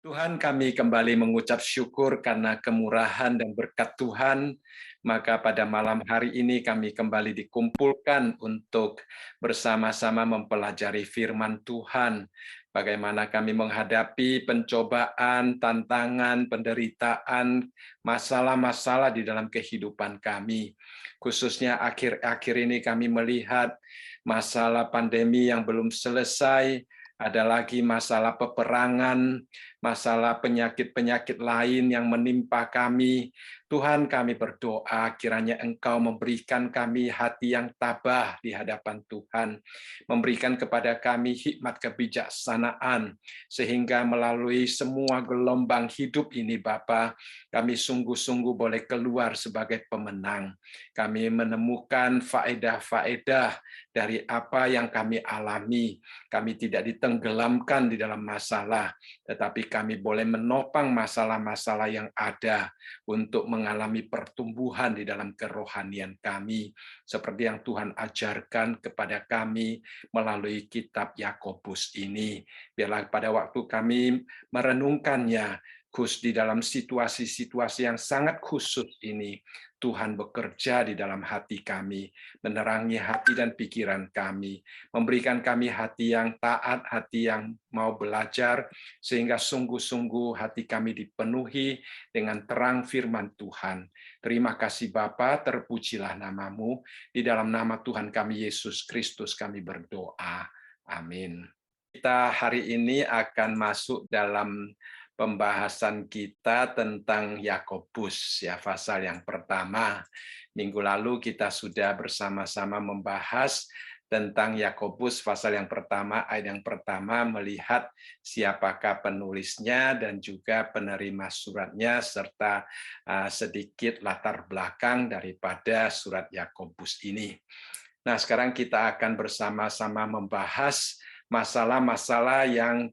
Tuhan, kami kembali mengucap syukur karena kemurahan dan berkat Tuhan. Maka pada malam hari ini kami kembali dikumpulkan untuk bersama-sama mempelajari firman Tuhan. Bagaimana kami menghadapi pencobaan, tantangan, penderitaan, masalah-masalah di dalam kehidupan kami. Khususnya akhir-akhir ini kami melihat masalah pandemi yang belum selesai, ada lagi masalah peperangan, masalah penyakit-penyakit lain yang menimpa kami. Tuhan, kami berdoa kiranya Engkau memberikan kami hati yang tabah di hadapan Tuhan, memberikan kepada kami hikmat kebijaksanaan, sehingga melalui semua gelombang hidup ini, Bapa, kami sungguh-sungguh boleh keluar sebagai pemenang. Kami menemukan faedah-faedah dari apa yang kami alami. Kami tidak ditenggelamkan di dalam masalah, tetapi kami boleh menopang masalah-masalah yang ada untuk mengalami pertumbuhan di dalam kerohanian kami, seperti yang Tuhan ajarkan kepada kami melalui kitab Yakobus ini. Biarlah pada waktu kami merenungkannya, khusus di dalam situasi-situasi yang sangat khusus ini, Tuhan bekerja di dalam hati kami, menerangi hati dan pikiran kami, memberikan kami hati yang taat, hati yang mau belajar, sehingga sungguh-sungguh hati kami dipenuhi dengan terang firman Tuhan. Terima kasih Bapa, terpujilah namamu. Di dalam nama Tuhan kami Yesus Kristus kami berdoa. Amin. Kita hari ini akan masuk dalam pembahasan kita tentang Yakobus, ya, pasal yang pertama. Minggu lalu kita sudah bersama-sama membahas tentang Yakobus pasal yang pertama, ayat yang pertama, melihat siapakah penulisnya dan juga penerima suratnya, serta sedikit latar belakang daripada surat Yakobus ini. Nah, sekarang kita akan bersama-sama membahas masalah-masalah yang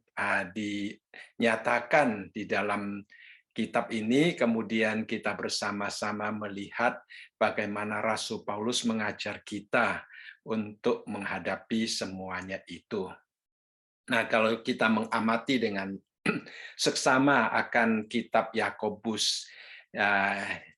dinyatakan di dalam kitab ini, kemudian kita bersama-sama melihat bagaimana Rasul Paulus mengajar kita untuk menghadapi semuanya itu. Nah, kalau kita mengamati dengan seksama akan kitab Yakobus,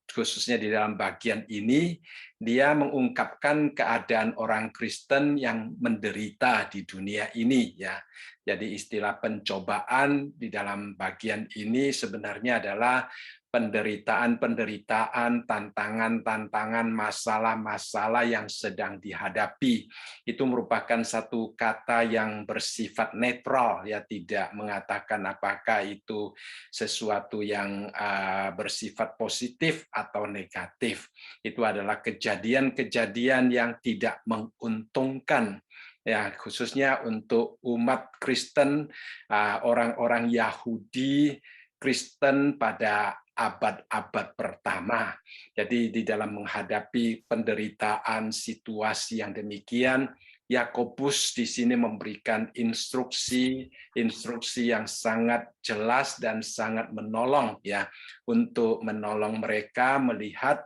khususnya di dalam bagian ini, dia mengungkapkan keadaan orang Kristen yang menderita di dunia ini, ya. Jadi istilah pencobaan di dalam bagian ini sebenarnya adalah penderitaan-penderitaan, tantangan-tantangan, masalah-masalah yang sedang dihadapi. Itu merupakan satu kata yang bersifat netral, ya, tidak mengatakan apakah itu sesuatu yang bersifat positif atau negatif. Itu adalah kejadian-kejadian yang tidak menguntungkan, ya, khususnya untuk umat Kristen, orang-orang Yahudi Kristen pada abad-abad pertama. Jadi di dalam menghadapi penderitaan situasi yang demikian, Yakobus di sini memberikan instruksi yang sangat jelas dan sangat menolong, ya, untuk menolong mereka melihat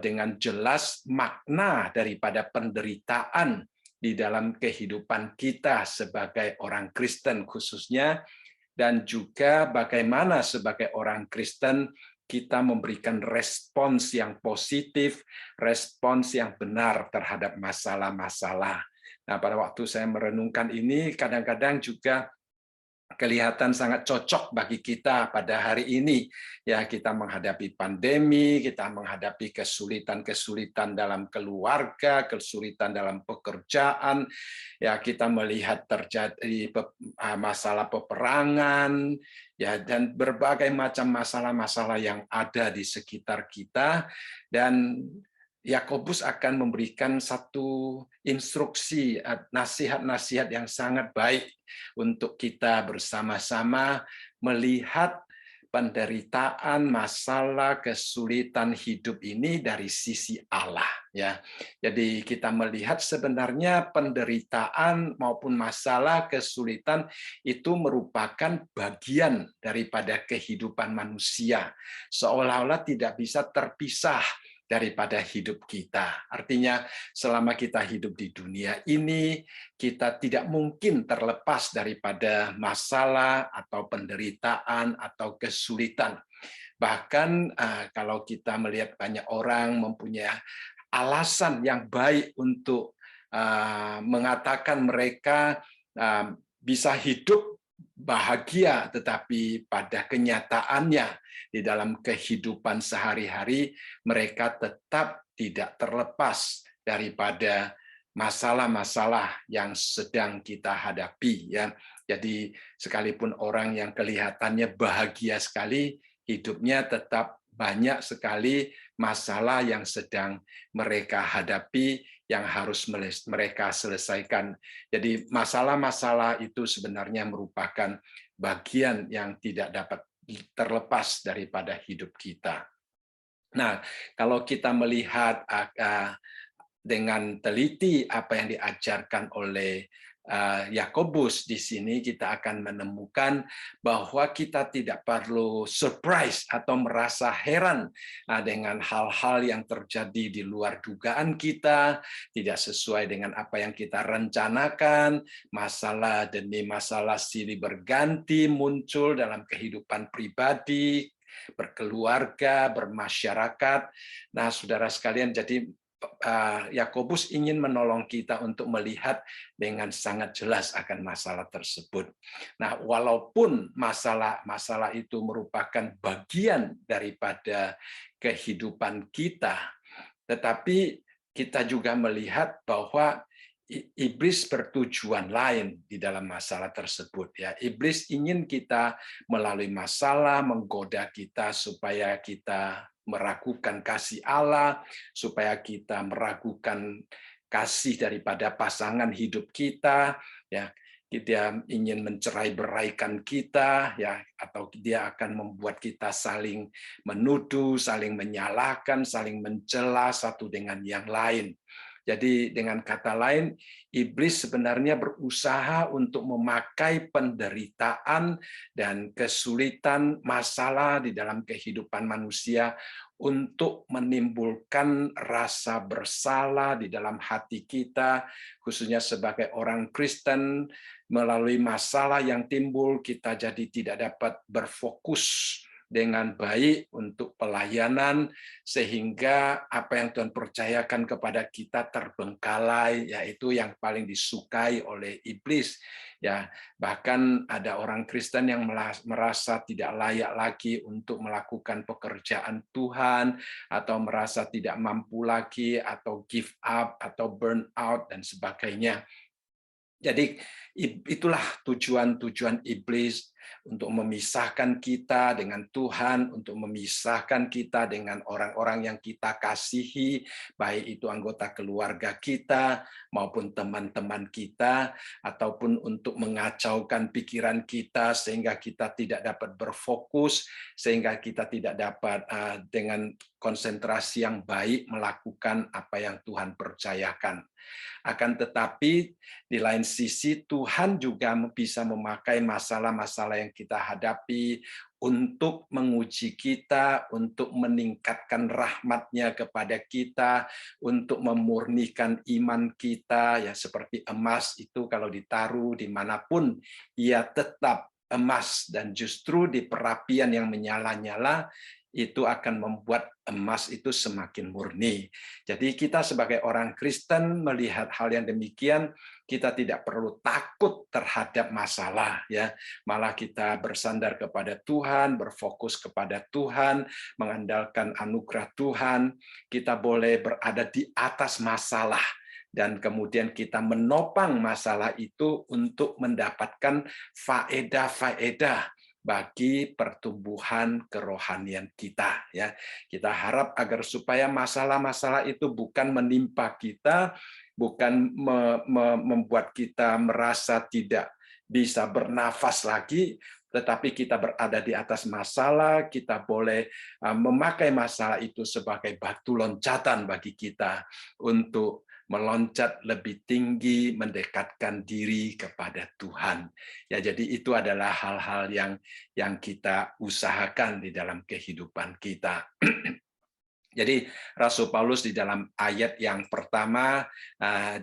dengan jelas makna daripada penderitaan di dalam kehidupan kita sebagai orang Kristen khususnya, dan juga bagaimana sebagai orang Kristen kita memberikan respons yang positif, respons yang benar terhadap masalah-masalah. Nah, pada waktu saya merenungkan ini, kadang-kadang juga kelihatan sangat cocok bagi kita pada hari ini. Ya, kita menghadapi pandemi, kita menghadapi kesulitan-kesulitan dalam keluarga, kesulitan dalam pekerjaan. Ya, kita melihat terjadi masalah peperangan, ya, dan berbagai macam masalah-masalah yang ada di sekitar kita, dan Yakobus akan memberikan satu instruksi, nasihat-nasihat yang sangat baik untuk kita bersama-sama melihat penderitaan, masalah, kesulitan hidup ini dari sisi Allah, ya. Jadi kita melihat sebenarnya penderitaan maupun masalah, kesulitan itu merupakan bagian daripada kehidupan manusia. Seolah-olah tidak bisa terpisah daripada hidup kita. Artinya selama kita hidup di dunia ini, kita tidak mungkin terlepas daripada masalah atau penderitaan atau kesulitan. Bahkan kalau kita melihat banyak orang mempunyai alasan yang baik untuk mengatakan mereka bisa hidup bahagia, tetapi pada kenyataannya di dalam kehidupan sehari-hari mereka tetap tidak terlepas daripada masalah-masalah yang sedang kita hadapi, ya. Jadi sekalipun orang yang kelihatannya bahagia sekali, hidupnya tetap banyak sekali masalah yang sedang mereka hadapi, yang harus mereka selesaikan. Jadi masalah-masalah itu sebenarnya merupakan bagian yang tidak dapat terlepas daripada hidup kita. Nah, kalau kita melihat dengan teliti apa yang diajarkan oleh Yakobus, di sini kita akan menemukan bahwa kita tidak perlu surprise atau merasa heran dengan hal-hal yang terjadi di luar dugaan kita, tidak sesuai dengan apa yang kita rencanakan, masalah demi masalah silih berganti muncul dalam kehidupan pribadi, berkeluarga, bermasyarakat. Nah, saudara sekalian, jadi Yakobus ingin menolong kita untuk melihat dengan sangat jelas akan masalah tersebut. Nah, walaupun masalah itu merupakan bagian daripada kehidupan kita, tetapi kita juga melihat bahwa iblis bertujuan lain di dalam masalah tersebut, ya. Iblis ingin kita melalui masalah menggoda kita supaya kita meragukan kasih Allah, supaya kita meragukan kasih daripada pasangan hidup kita, ya. Dia ingin mencerai-beraikan kita, ya, atau dia akan membuat kita saling menuduh, saling menyalahkan, saling mencela satu dengan yang lain. Jadi dengan kata lain, iblis sebenarnya berusaha untuk memakai penderitaan dan kesulitan masalah di dalam kehidupan manusia untuk menimbulkan rasa bersalah di dalam hati kita, khususnya sebagai orang Kristen. Melalui masalah yang timbul, kita jadi tidak dapat berfokus dengan baik untuk pelayanan, sehingga apa yang Tuhan percayakan kepada kita terbengkalai, yaitu yang paling disukai oleh iblis. Ya, bahkan ada orang Kristen yang merasa tidak layak lagi untuk melakukan pekerjaan Tuhan, atau merasa tidak mampu lagi, atau give up, atau burn out, dan sebagainya. Jadi itulah tujuan-tujuan iblis untuk memisahkan kita dengan Tuhan, untuk memisahkan kita dengan orang-orang yang kita kasihi, baik itu anggota keluarga kita maupun teman-teman kita, ataupun untuk mengacaukan pikiran kita sehingga kita tidak dapat berfokus, sehingga kita tidak dapat dengan konsentrasi yang baik melakukan apa yang Tuhan percayakan. Akan tetapi di lain sisi Tuhan juga bisa memakai masalah-masalah yang kita hadapi untuk menguji kita, untuk meningkatkan rahmat-Nya kepada kita, untuk memurnikan iman kita, ya, seperti emas itu kalau ditaruh dimanapun ia tetap emas, dan justru di perapian yang menyala-nyala itu akan membuat emas itu semakin murni. Jadi kita sebagai orang Kristen melihat hal yang demikian, kita tidak perlu takut terhadap masalah, ya. Malah kita bersandar kepada Tuhan, berfokus kepada Tuhan, mengandalkan anugerah Tuhan. Kita boleh berada di atas masalah, dan kemudian kita menopang masalah itu untuk mendapatkan faedah-faedah bagi pertumbuhan kerohanian kita, ya. Kita harap agar supaya masalah-masalah itu bukan menimpa kita, bukan membuat kita merasa tidak bisa bernafas lagi, tetapi kita berada di atas masalah, kita boleh memakai masalah itu sebagai batu loncatan bagi kita untuk meloncat lebih tinggi, mendekatkan diri kepada Tuhan. Ya, jadi itu adalah hal-hal yang kita usahakan di dalam kehidupan kita. Jadi Rasul Paulus di dalam ayat yang pertama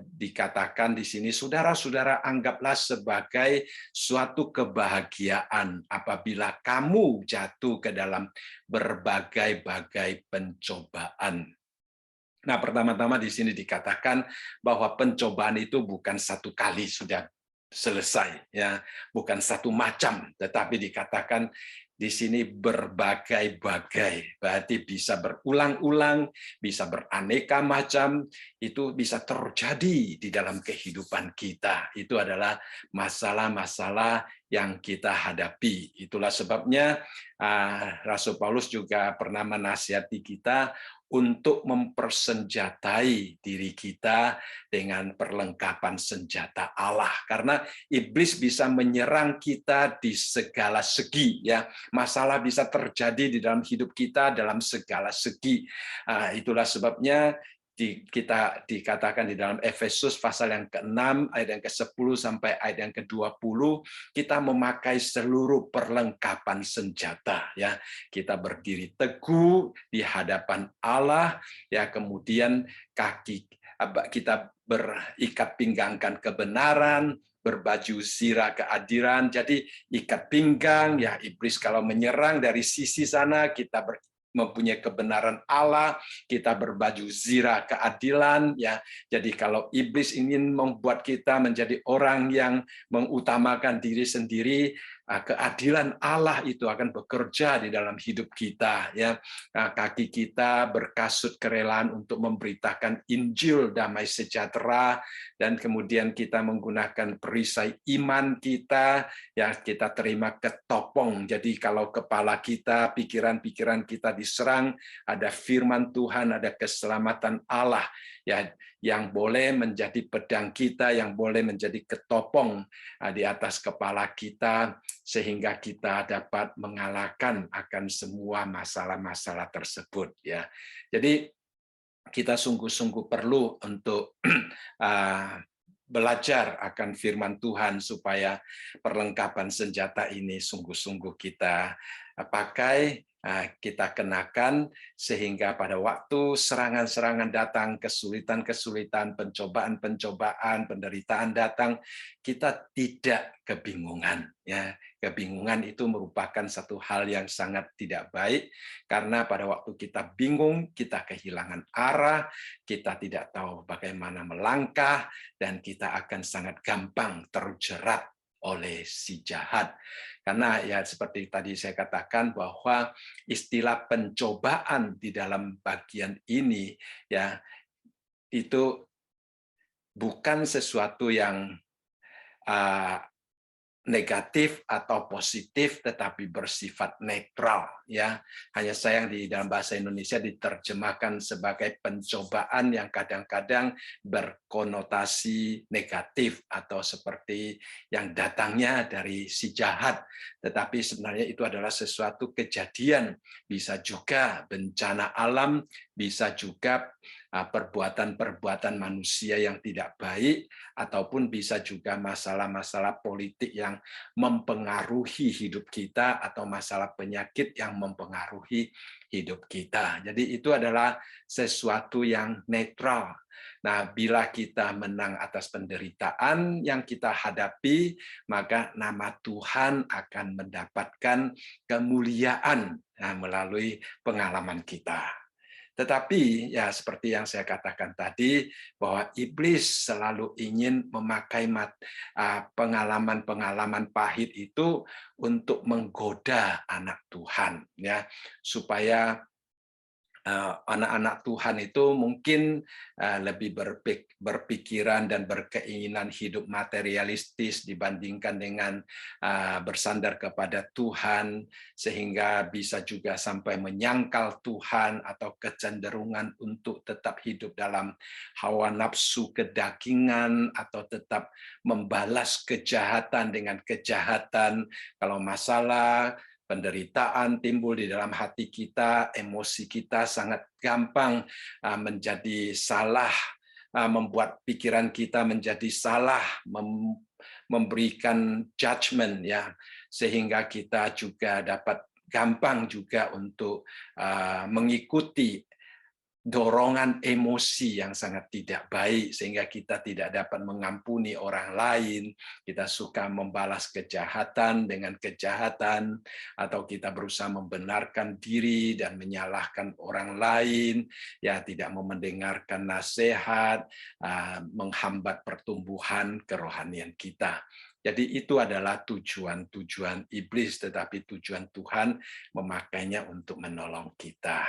dikatakan di sini, saudara-saudara anggaplah sebagai suatu kebahagiaan apabila kamu jatuh ke dalam berbagai-bagai pencobaan. Nah, pertama-tama di sini dikatakan bahwa pencobaan itu bukan satu kali sudah selesai, ya, bukan satu macam, tetapi dikatakan di sini berbagai-bagai, berarti bisa berulang-ulang, bisa beraneka macam, itu bisa terjadi di dalam kehidupan kita. Itu adalah masalah-masalah yang kita hadapi. Itulah sebabnya Rasul Paulus juga pernah menasihati kita untuk mempersenjatai diri kita dengan perlengkapan senjata Allah, karena iblis bisa menyerang kita di segala segi, ya. Masalah bisa terjadi di dalam hidup kita dalam segala segi. Itulah sebabnya kita dikatakan di dalam Efesus pasal yang ke-6 ayat yang ke-10 sampai ayat yang ke-20, kita memakai seluruh perlengkapan senjata, ya. Kita berdiri teguh di hadapan Allah, ya, kemudian kaki kita berikat pinggangkan kebenaran, berbaju zirah keadilan. Jadi ikat pinggang, ya, iblis kalau menyerang dari sisi sana, kita mempunyai kebenaran Allah, kita berbaju zirah keadilan, ya. Jadi kalau iblis ingin membuat kita menjadi orang yang mengutamakan diri sendiri, keadilan Allah itu akan bekerja di dalam hidup kita, ya. Kaki kita berkasut kerelaan untuk memberitakan Injil damai sejahtera, dan kemudian kita menggunakan perisai iman kita, ya, kita terima ketopong. Jadi kalau kepala kita, pikiran-pikiran kita diserang, ada firman Tuhan, ada keselamatan Allah, ya, yang boleh menjadi pedang kita, yang boleh menjadi ketopong di atas kepala kita, sehingga kita dapat mengalahkan akan semua masalah-masalah tersebut, ya. Jadi kita sungguh-sungguh perlu untuk belajar akan firman Tuhan supaya perlengkapan senjata ini sungguh-sungguh kita pakai, kita kenakan, sehingga pada waktu serangan-serangan datang, kesulitan-kesulitan, pencobaan-pencobaan, penderitaan datang, kita tidak kebingungan, ya. Kebingungan itu merupakan satu hal yang sangat tidak baik, karena pada waktu kita bingung, kita kehilangan arah, kita tidak tahu bagaimana melangkah, dan kita akan sangat gampang terjerat oleh si jahat. Karena ya seperti tadi saya katakan bahwa istilah pencobaan di dalam bagian ini, ya, itu bukan sesuatu yang negatif atau positif, tetapi bersifat netral, ya. Hanya sayang di dalam bahasa Indonesia diterjemahkan sebagai pencobaan yang kadang-kadang berkonotasi negatif atau seperti yang datangnya dari si jahat, tetapi sebenarnya itu adalah sesuatu kejadian, bisa juga bencana alam, bisa juga perbuatan-perbuatan manusia yang tidak baik, ataupun bisa juga masalah-masalah politik yang mempengaruhi hidup kita, atau masalah penyakit yang mempengaruhi hidup kita. Jadi itu adalah sesuatu yang netral. Nah, bila kita menang atas penderitaan yang kita hadapi, maka nama Tuhan akan mendapatkan kemuliaan melalui pengalaman kita. Tetapi ya seperti yang saya katakan tadi, bahwa iblis selalu ingin memakai pengalaman-pengalaman pahit itu untuk menggoda anak Tuhan, ya, supaya anak-anak Tuhan itu mungkin lebih berpikiran dan berkeinginan hidup materialistis dibandingkan dengan bersandar kepada Tuhan, sehingga bisa juga sampai menyangkal Tuhan, atau kecenderungan untuk tetap hidup dalam hawa nafsu kedagingan, atau tetap membalas kejahatan dengan kejahatan. Kalau masalah penderitaan timbul di dalam hati kita, emosi kita sangat gampang menjadi salah, membuat pikiran kita menjadi salah, memberikan judgment, ya, sehingga kita juga dapat gampang juga untuk mengikuti dorongan emosi yang sangat tidak baik sehingga kita tidak dapat mengampuni orang lain, kita suka membalas kejahatan dengan kejahatan, atau kita berusaha membenarkan diri dan menyalahkan orang lain, ya tidak mau mendengarkan nasihat, menghambat pertumbuhan kerohanian kita. Jadi itu adalah tujuan-tujuan iblis, tetapi tujuan Tuhan memakainya untuk menolong kita.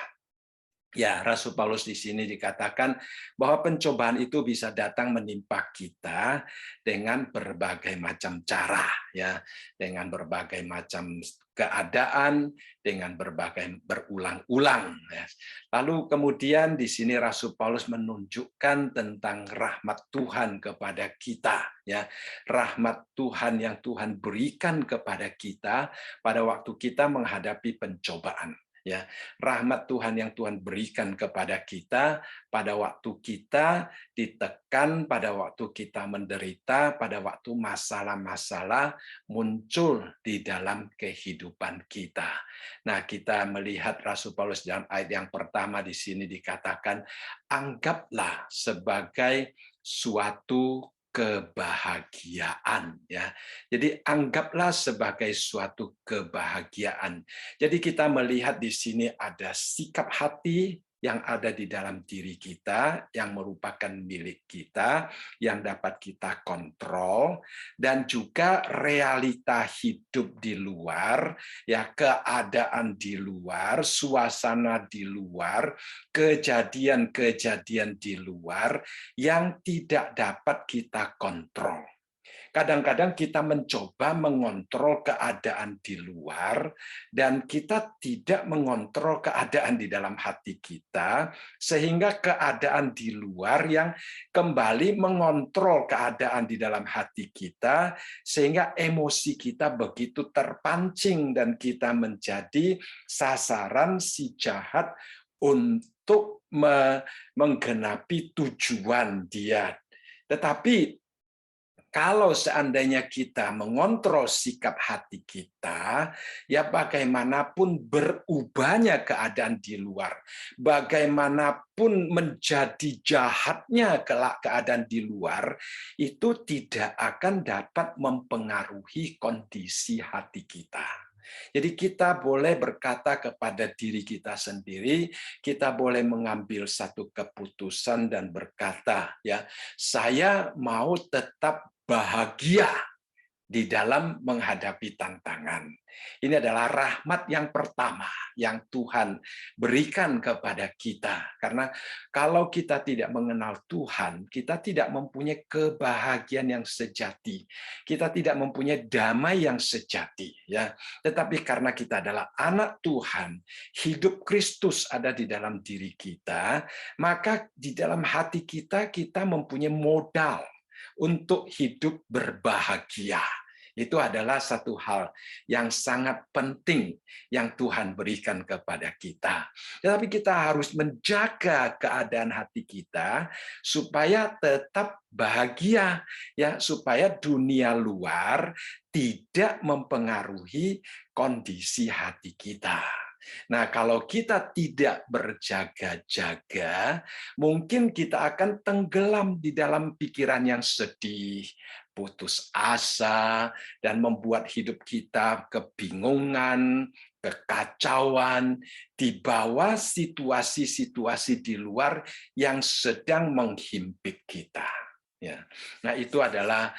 Ya, Rasul Paulus di sini dikatakan bahwa pencobaan itu bisa datang menimpa kita dengan berbagai macam cara, ya, dengan berbagai macam keadaan, dengan berbagai berulang-ulang. Ya. Lalu kemudian di sini Rasul Paulus menunjukkan tentang rahmat Tuhan kepada kita, ya, rahmat Tuhan yang Tuhan berikan kepada kita pada waktu kita menghadapi pencobaan. Ya, rahmat Tuhan yang Tuhan berikan kepada kita pada waktu kita ditekan, pada waktu kita menderita, pada waktu masalah-masalah muncul di dalam kehidupan kita. Nah, kita melihat Rasul Paulus dalam ayat yang pertama di sini dikatakan, anggaplah sebagai suatu kebahagiaan, ya. Jadi anggaplah sebagai suatu kebahagiaan. Jadi kita melihat di sini ada sikap hati yang ada di dalam diri kita, yang merupakan milik kita, yang dapat kita kontrol, dan juga realita hidup di luar, ya, keadaan di luar, suasana di luar, kejadian-kejadian di luar yang tidak dapat kita kontrol. Kadang-kadang kita mencoba mengontrol keadaan di luar dan kita tidak mengontrol keadaan di dalam hati kita, sehingga keadaan di luar yang kembali mengontrol keadaan di dalam hati kita, sehingga emosi kita begitu terpancing dan kita menjadi sasaran si jahat untuk menggenapi tujuan dia. Tetapi kalau seandainya kita mengontrol sikap hati kita, ya bagaimanapun berubahnya keadaan di luar, bagaimanapun menjadi jahatnya kelak keadaan di luar, itu tidak akan dapat mempengaruhi kondisi hati kita. Jadi kita boleh berkata kepada diri kita sendiri, kita boleh mengambil satu keputusan dan berkata, ya, saya mau tetap bahagia di dalam menghadapi tantangan. Ini adalah rahmat yang pertama yang Tuhan berikan kepada kita. Karena kalau kita tidak mengenal Tuhan, kita tidak mempunyai kebahagiaan yang sejati. Kita tidak mempunyai damai yang sejati, ya. Tetapi karena kita adalah anak Tuhan, hidup Kristus ada di dalam diri kita, maka di dalam hati kita mempunyai modal untuk hidup berbahagia. Itu adalah satu hal yang sangat penting yang Tuhan berikan kepada kita. Tetapi kita harus menjaga keadaan hati kita supaya tetap bahagia, ya, supaya dunia luar tidak mempengaruhi kondisi hati kita. Nah, kalau kita tidak berjaga-jaga, mungkin kita akan tenggelam di dalam pikiran yang sedih, putus asa, dan membuat hidup kita kebingungan, kekacauan, di bawah situasi-situasi di luar yang sedang menghimpit kita. Ya. Nah, itu adalah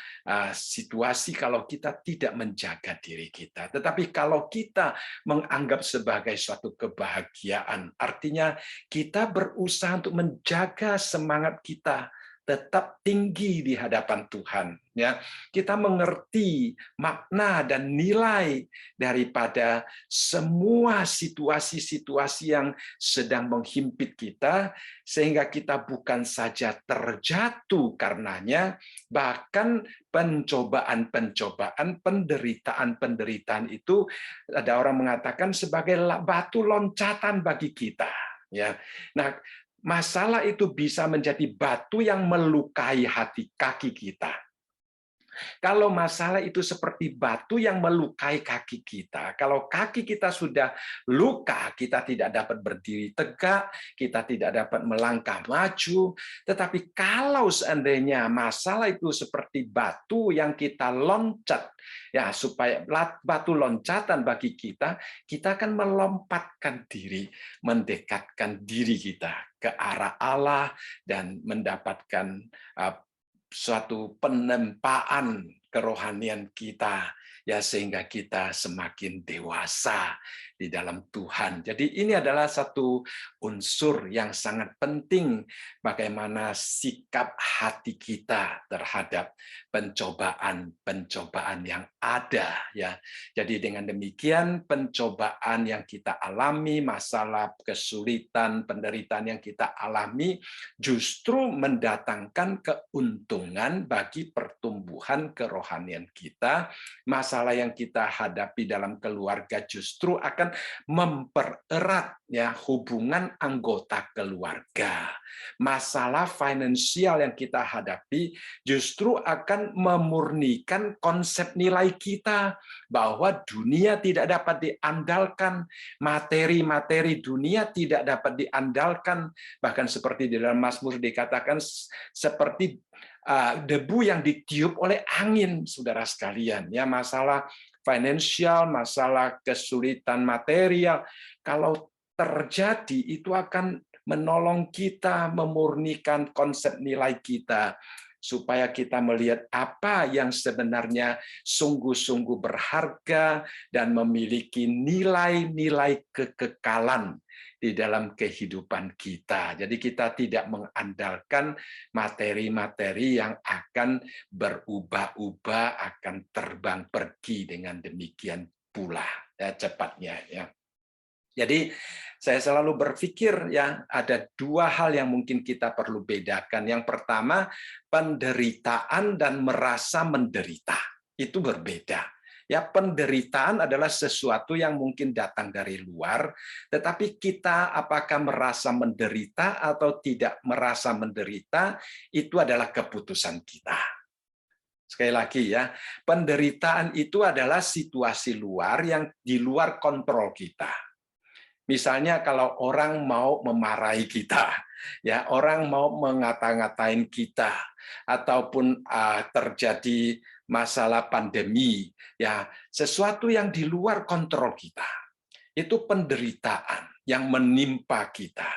situasi kalau kita tidak menjaga diri kita. Tetapi kalau kita menganggap sebagai suatu kebahagiaan, artinya kita berusaha untuk menjaga semangat kita tetap tinggi di hadapan Tuhan. Ya, kita mengerti makna dan nilai daripada semua situasi-situasi yang sedang menghimpit kita, sehingga kita bukan saja terjatuh karenanya, bahkan pencobaan-pencobaan, penderitaan-penderitaan itu ada orang mengatakan sebagai batu loncatan bagi kita. Ya, nah, masalah itu bisa menjadi batu yang melukai hati kaki kita. Kalau masalah itu seperti batu yang melukai kaki kita, kalau kaki kita sudah luka, kita tidak dapat berdiri tegak, kita tidak dapat melangkah maju. Tetapi kalau seandainya masalah itu seperti batu yang kita loncat, ya supaya batu loncatan bagi kita, kita akan melompatkan diri, mendekatkan diri kita ke arah Allah dan mendapatkan suatu penempaan kerohanian kita, ya, sehingga kita semakin dewasa di dalam Tuhan. Jadi ini adalah satu unsur yang sangat penting, bagaimana sikap hati kita terhadap pencobaan-pencobaan yang ada, ya. Jadi dengan demikian pencobaan yang kita alami, masalah, kesulitan, penderitaan yang kita alami justru mendatangkan keuntungan bagi pertumbuhan kerohanian kita. Masalah yang kita hadapi dalam keluarga justru akan mempererat, ya, hubungan anggota keluarga. Masalah finansial yang kita hadapi justru akan memurnikan konsep nilai kita bahwa dunia tidak dapat diandalkan, materi-materi dunia tidak dapat diandalkan, bahkan seperti di dalam Mazmur dikatakan seperti debu yang ditiup oleh angin, saudara sekalian. Ya, masalah finansial, masalah kesulitan material, kalau terjadi itu akan menolong kita memurnikan konsep nilai kita, supaya kita melihat apa yang sebenarnya sungguh-sungguh berharga dan memiliki nilai-nilai kekekalan di dalam kehidupan kita. Jadi kita tidak mengandalkan materi-materi yang akan berubah-ubah, akan terbang pergi dengan demikian pula, ya, cepatnya, ya. Jadi saya selalu berpikir, ya, ada dua hal yang mungkin kita perlu bedakan. Yang pertama, penderitaan dan merasa menderita. Itu berbeda. Ya, penderitaan adalah sesuatu yang mungkin datang dari luar, tetapi kita apakah merasa menderita atau tidak merasa menderita, itu adalah keputusan kita. Sekali lagi, ya, penderitaan itu adalah situasi luar yang di luar kontrol kita. Misalnya kalau orang mau memarahi kita, ya, orang mau mengata-ngatain kita, ataupun terjadi masalah pandemi, ya, sesuatu yang di luar kontrol kita. Itu penderitaan yang menimpa kita.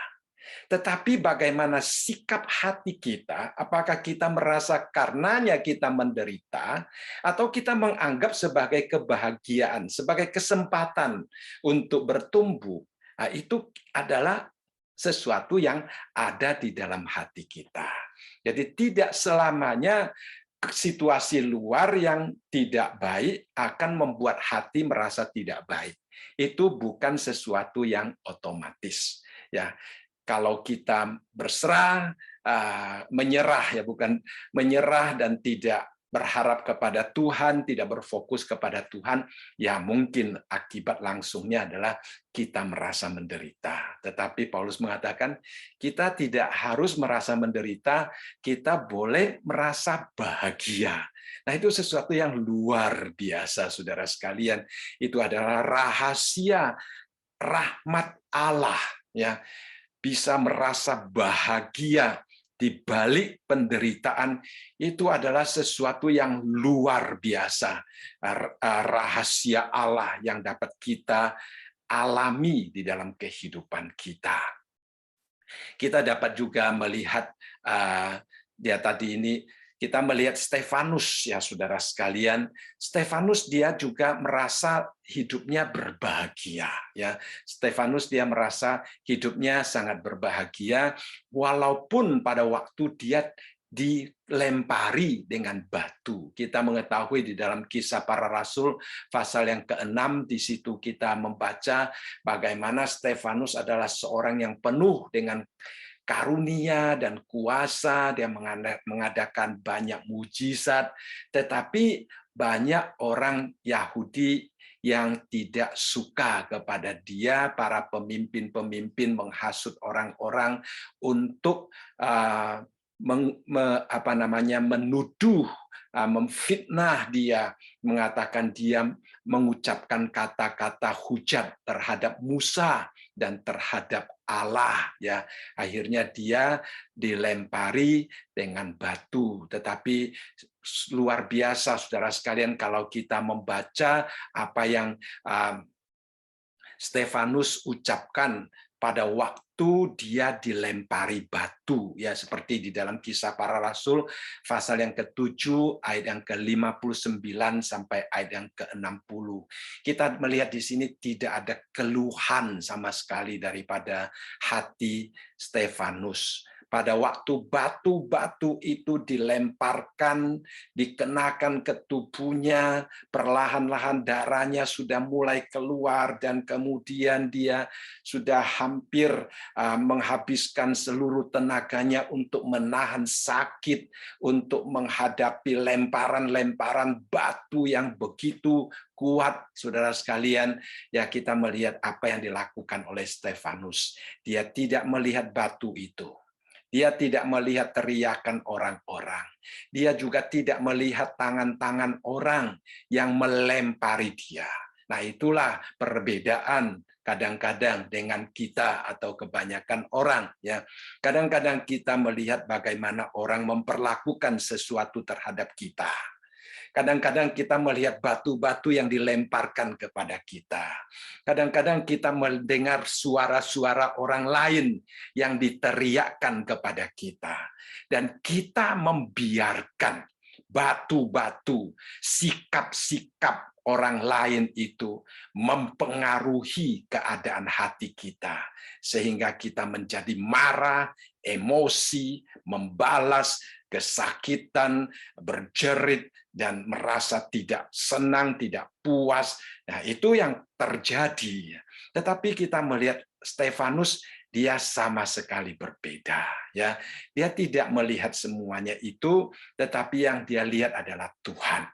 Tetapi bagaimana sikap hati kita, apakah kita merasa karenanya kita menderita, atau kita menganggap sebagai kebahagiaan, sebagai kesempatan untuk bertumbuh. Nah, itu adalah sesuatu yang ada di dalam hati kita. Jadi tidak selamanya situasi luar yang tidak baik akan membuat hati merasa tidak baik. Itu bukan sesuatu yang otomatis. Ya, kalau kita berserah, menyerah, ya, bukan menyerah dan tidak berharap kepada Tuhan, tidak berfokus kepada Tuhan, ya mungkin akibat langsungnya adalah kita merasa menderita. Tetapi Paulus mengatakan kita tidak harus merasa menderita, kita boleh merasa bahagia. Nah, itu sesuatu yang luar biasa, saudara sekalian. Itu adalah rahasia rahmat Allah, ya, bisa merasa bahagia di balik penderitaan. Itu adalah sesuatu yang luar biasa, rahasia Allah yang dapat kita alami di dalam kehidupan kita. Kita dapat juga melihat dia tadi ini, kita melihat Stefanus, ya, saudara sekalian. Stefanus dia juga merasa hidupnya berbahagia, ya. Stefanus dia merasa hidupnya sangat berbahagia walaupun pada waktu dia dilempari dengan batu. Kita mengetahui di dalam Kisah Para Rasul pasal yang ke-6, di situ kita membaca bagaimana Stefanus adalah seorang yang penuh dengan karunia dan kuasa, dia mengadakan banyak mujizat, tetapi banyak orang Yahudi yang tidak suka kepada dia, para pemimpin-pemimpin menghasut orang-orang untuk menuduh, memfitnah dia, mengatakan dia mengucapkan kata-kata hujat terhadap Musa dan terhadap Allah, ya. Akhirnya dia dilempari dengan batu. Tetapi luar biasa, saudara sekalian, kalau kita membaca apa yang Stefanus ucapkan pada waktu dia dilempari batu, ya, seperti di dalam Kisah Para Rasul pasal yang ke-7 ayat yang ke-59 sampai ayat yang ke-60. Kita melihat di sini tidak ada keluhan sama sekali daripada hati Stefanus. Pada waktu batu-batu itu dilemparkan, dikenakan ke tubuhnya, perlahan-lahan darahnya sudah mulai keluar, dan kemudian dia sudah hampir menghabiskan seluruh tenaganya untuk menahan sakit, untuk menghadapi lemparan-lemparan batu yang begitu kuat. Saudara sekalian, ya, kita melihat apa yang dilakukan oleh Stefanus. Dia tidak melihat batu itu. Dia tidak melihat teriakan orang-orang. Dia juga tidak melihat tangan-tangan orang yang melempari dia. Nah, itulah perbedaan kadang-kadang dengan kita atau kebanyakan orang, ya. Kadang-kadang kita melihat bagaimana orang memperlakukan sesuatu terhadap kita. Kadang-kadang kita melihat batu-batu yang dilemparkan kepada kita. Kadang-kadang kita mendengar suara-suara orang lain yang diteriakkan kepada kita. Dan kita membiarkan batu-batu, sikap-sikap orang lain itu mempengaruhi keadaan hati kita. Sehingga kita menjadi marah, emosi, membalas, kesakitan, berjerit, dan merasa tidak senang, tidak puas. Nah, itu yang terjadi. Tetapi kita melihat Stefanus, dia sama sekali berbeda, ya. Dia tidak melihat semuanya itu, tetapi yang dia lihat adalah Tuhan.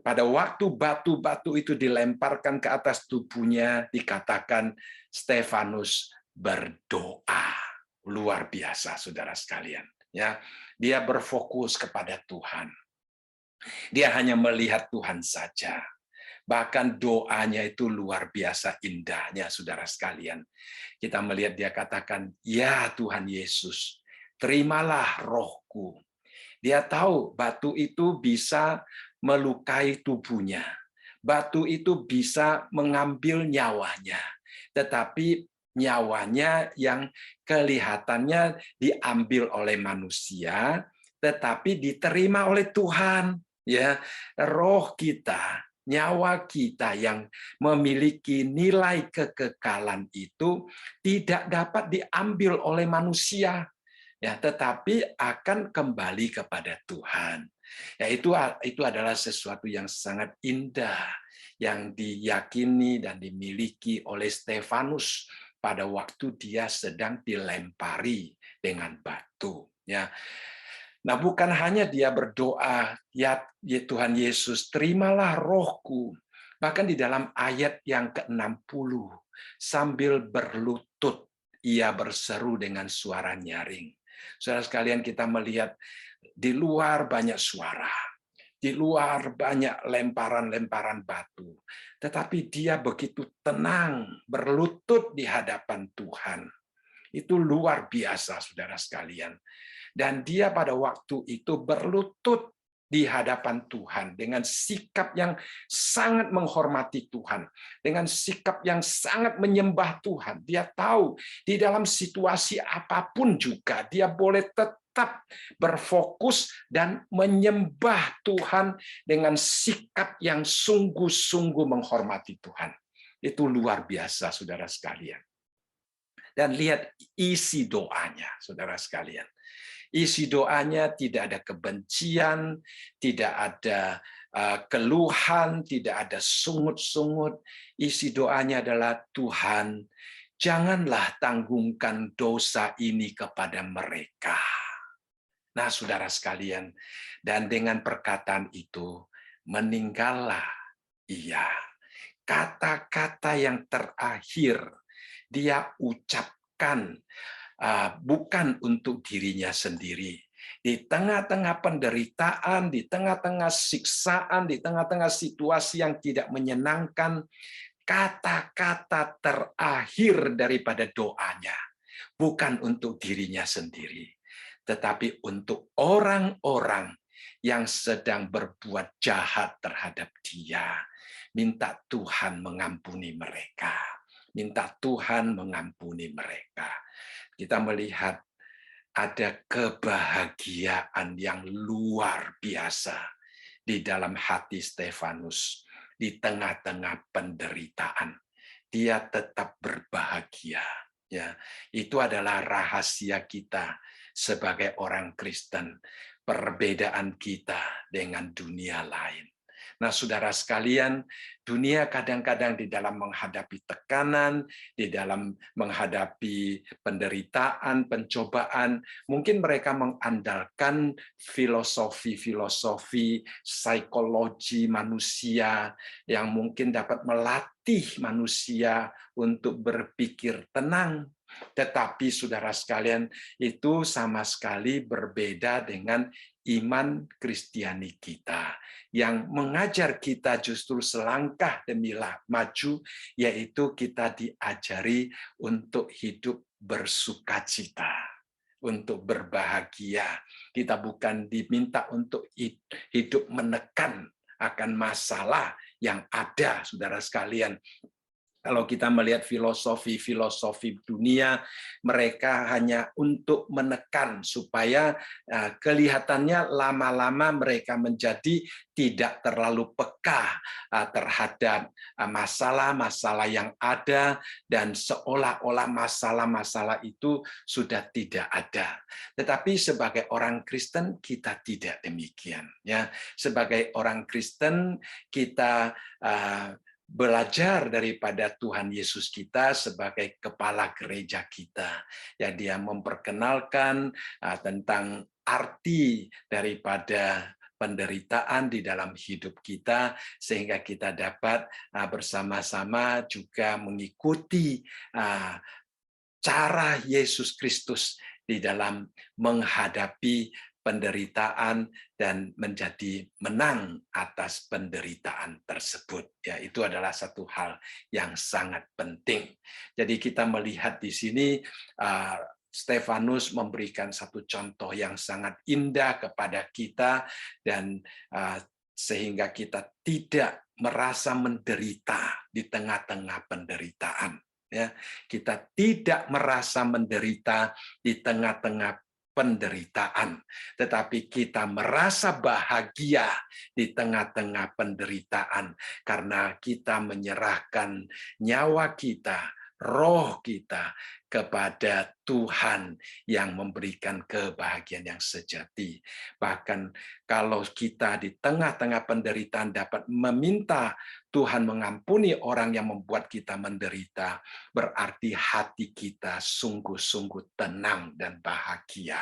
Pada waktu batu-batu itu dilemparkan ke atas tubuhnya, dikatakan Stefanus berdoa. Luar biasa, saudara sekalian, ya. Dia berfokus kepada Tuhan. Dia hanya melihat Tuhan saja. Bahkan doanya itu luar biasa indahnya, saudara sekalian. Kita melihat dia katakan, "Ya Tuhan Yesus, terimalah rohku." Dia tahu batu itu bisa melukai tubuhnya. Batu itu bisa mengambil nyawanya. Tetapi nyawanya yang kelihatannya diambil oleh manusia, tetapi diterima oleh Tuhan. Ya, roh kita, nyawa kita yang memiliki nilai kekekalan itu tidak dapat diambil oleh manusia, ya, tetapi akan kembali kepada Tuhan. Ya, itu adalah sesuatu yang sangat indah yang diyakini dan dimiliki oleh Stefanus pada waktu dia sedang dilempari dengan batu, ya. Nah, bukan hanya dia berdoa, "Ya Tuhan Yesus, terimalah rohku." Bahkan di dalam ayat yang ke-60, sambil berlutut, ia berseru dengan suara nyaring. Saudara sekalian, kita melihat di luar banyak suara, di luar banyak lemparan-lemparan batu. Tetapi dia begitu tenang, berlutut di hadapan Tuhan. Itu luar biasa, saudara sekalian. Dan dia pada waktu itu berlutut di hadapan Tuhan dengan sikap yang sangat menghormati Tuhan, dengan sikap yang sangat menyembah Tuhan. Dia tahu di dalam situasi apapun juga dia boleh tetap berfokus dan menyembah Tuhan dengan sikap yang sungguh-sungguh menghormati Tuhan. Itu luar biasa, saudara sekalian. Dan lihat isi doanya, saudara sekalian. Isi doanya tidak ada kebencian, tidak ada keluhan, tidak ada sungut-sungut. Isi doanya adalah, "Tuhan, janganlah tanggungkan dosa ini kepada mereka." Nah, saudara sekalian, dan dengan perkataan itu, meninggallah ia. Kata-kata yang terakhir dia ucapkan bukan untuk dirinya sendiri. Di tengah-tengah penderitaan, di tengah-tengah siksaan, di tengah-tengah situasi yang tidak menyenangkan, kata-kata terakhir daripada doanya bukan untuk dirinya sendiri, tetapi untuk orang-orang yang sedang berbuat jahat terhadap dia. Minta Tuhan mengampuni mereka. Minta Tuhan mengampuni mereka. Kita melihat ada kebahagiaan yang luar biasa di dalam hati Stefanus di tengah-tengah penderitaan. Dia tetap berbahagia. Ya, itu adalah rahasia kita sebagai orang Kristen, perbedaan kita dengan dunia lain. Nah, saudara sekalian, dunia kadang-kadang di dalam menghadapi tekanan, di dalam menghadapi penderitaan, pencobaan, mungkin mereka mengandalkan filosofi-filosofi, psikologi manusia yang mungkin dapat melatih manusia untuk berpikir tenang. Tetapi saudara sekalian, itu sama sekali berbeda dengan iman Kristiani kita yang mengajar kita justru selangkah demi maju, yaitu kita diajari untuk hidup bersukacita, untuk berbahagia. Kita bukan diminta untuk hidup menekan akan masalah yang ada, saudara sekalian. Kalau kita melihat filosofi-filosofi dunia, mereka hanya untuk menekan supaya kelihatannya lama-lama mereka menjadi tidak terlalu peka terhadap masalah-masalah yang ada dan seolah-olah masalah-masalah itu sudah tidak ada. Tetapi sebagai orang Kristen kita tidak demikian, ya. Sebagai orang Kristen kita belajar daripada Tuhan Yesus kita sebagai kepala gereja kita. Ya, dia memperkenalkan tentang arti daripada penderitaan di dalam hidup kita, sehingga kita dapat bersama-sama juga mengikuti cara Yesus Kristus di dalam menghadapi penderitaan dan menjadi menang atas penderitaan tersebut. Ya, itu adalah satu hal yang sangat penting. Jadi kita melihat di sini Stefanus memberikan satu contoh yang sangat indah kepada kita dan sehingga kita tidak merasa menderita di tengah-tengah penderitaan. Ya, kita tidak merasa menderita di tengah-tengah penderitaan, tetapi kita merasa bahagia di tengah-tengah penderitaan karena kita menyerahkan nyawa kita, roh kita kepada Tuhan yang memberikan kebahagiaan yang sejati. Bahkan kalau kita di tengah-tengah penderitaan dapat meminta Tuhan mengampuni orang yang membuat kita menderita, berarti hati kita sungguh-sungguh tenang dan bahagia.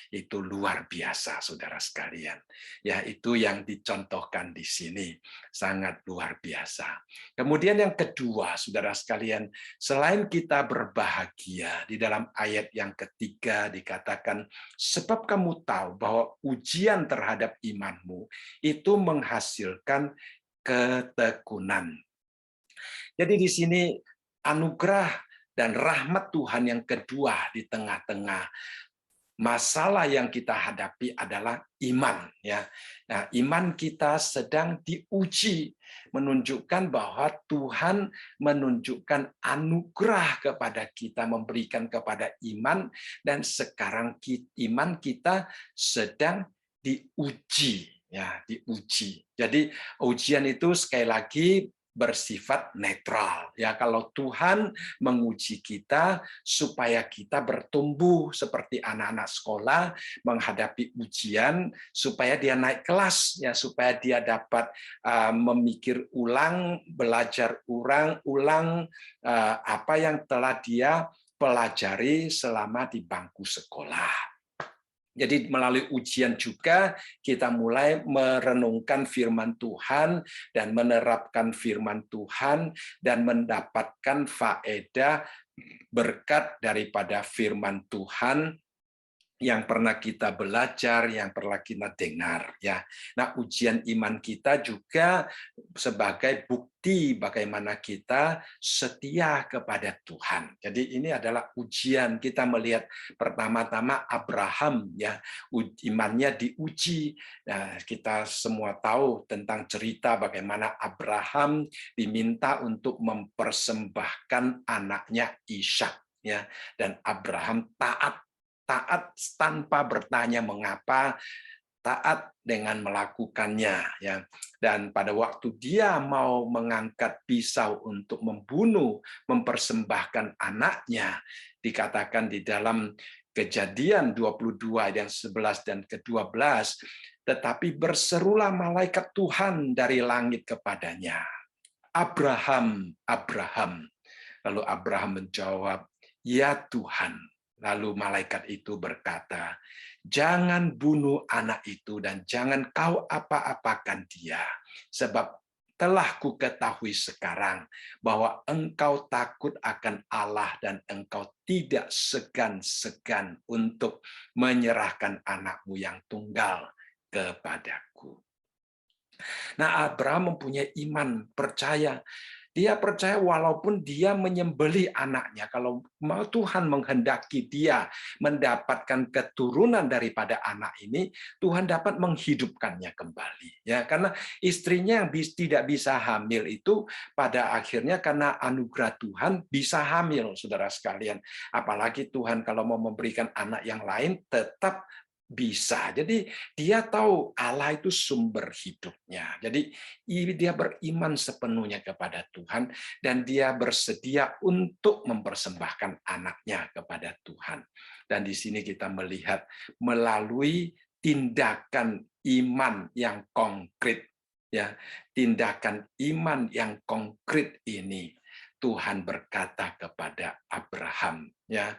Itu luar biasa, saudara sekalian. Ya, itu yang dicontohkan di sini, sangat luar biasa. Kemudian yang kedua, saudara sekalian, selain kita berbahagia, di dalam ayat yang ketiga dikatakan, sebab kamu tahu bahwa ujian terhadap imanmu itu menghasilkan ketekunan. Jadi di sini anugerah dan rahmat Tuhan yang kedua di tengah-tengah masalah yang kita hadapi adalah iman, ya. Nah, iman kita sedang diuji, menunjukkan bahwa Tuhan menunjukkan anugerah kepada kita, memberikan kepada iman, dan sekarang iman kita sedang diuji, ya, diuji. Jadi ujian itu sekali lagi bersifat netral, ya. Kalau Tuhan menguji kita supaya kita bertumbuh seperti anak-anak sekolah menghadapi ujian, supaya dia naik kelas, ya, supaya dia dapat memikir ulang, belajar ulang apa yang telah dia pelajari selama di bangku sekolah. Jadi melalui ujian juga kita mulai merenungkan firman Tuhan dan menerapkan firman Tuhan dan mendapatkan faedah berkat daripada firman Tuhan yang pernah kita belajar, yang pernah kita dengar, ya. Nah, ujian iman kita juga sebagai bukti bagaimana kita setia kepada Tuhan. Jadi ini adalah ujian, kita melihat pertama-tama Abraham, ya, imannya diuji. Nah, kita semua tahu tentang cerita bagaimana Abraham diminta untuk mempersembahkan anaknya Ishak, ya, dan Abraham taat tanpa bertanya mengapa, taat dengan melakukannya, ya. Dan pada waktu dia mau mengangkat pisau untuk mempersembahkan anaknya, dikatakan di dalam Kejadian 22 ayat 11 dan ke-12, tetapi berserulah malaikat Tuhan dari langit kepadanya, Abraham, Abraham. Lalu Abraham menjawab, ya Tuhan. Lalu malaikat itu berkata, jangan bunuh anak itu dan jangan kau apa-apakan dia, sebab telah kuketahui sekarang bahwa engkau takut akan Allah dan engkau tidak segan-segan untuk menyerahkan anakmu yang tunggal kepadaku. Nah, Abraham mempunyai iman, percaya. Dia percaya walaupun dia menyembelih anaknya, kalau mau Tuhan menghendaki dia mendapatkan keturunan daripada anak ini, Tuhan dapat menghidupkannya kembali. Ya, karena istrinya yang tidak bisa hamil itu pada akhirnya karena anugerah Tuhan bisa hamil, saudara sekalian. Apalagi Tuhan kalau mau memberikan anak yang lain tetap bisa. Jadi dia tahu Allah itu sumber hidupnya. Jadi dia beriman sepenuhnya kepada Tuhan dan dia bersedia untuk mempersembahkan anaknya kepada Tuhan. Dan di sini kita melihat melalui tindakan iman yang konkret, ya, tindakan iman yang konkret ini Tuhan berkata kepada Abraham, ya,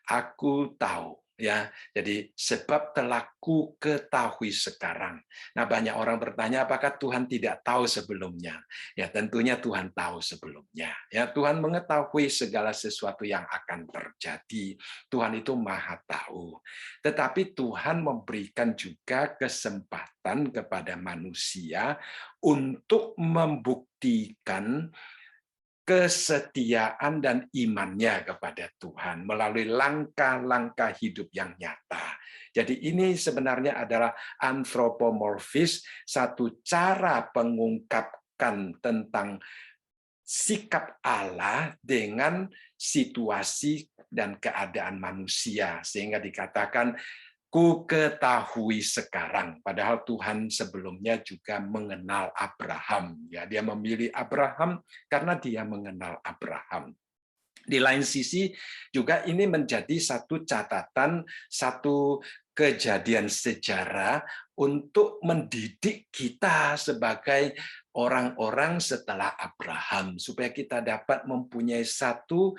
aku tahu, ya, jadi sebab telah ku ketahui sekarang. Nah, banyak orang bertanya apakah Tuhan tidak tahu sebelumnya? Ya, tentunya Tuhan tahu sebelumnya. Ya, Tuhan mengetahui segala sesuatu yang akan terjadi. Tuhan itu Maha tahu. Tetapi Tuhan memberikan juga kesempatan kepada manusia untuk membuktikan kesetiaan dan imannya kepada Tuhan melalui langkah-langkah hidup yang nyata. Jadi ini sebenarnya adalah antropomorfis, satu cara mengungkapkan tentang sikap Allah dengan situasi dan keadaan manusia, sehingga dikatakan ku ketahui sekarang, padahal Tuhan sebelumnya juga mengenal Abraham. Ya, dia memilih Abraham karena dia mengenal Abraham. Di lain sisi juga ini menjadi satu catatan, satu kejadian sejarah untuk mendidik kita sebagai orang-orang setelah Abraham, supaya kita dapat mempunyai satu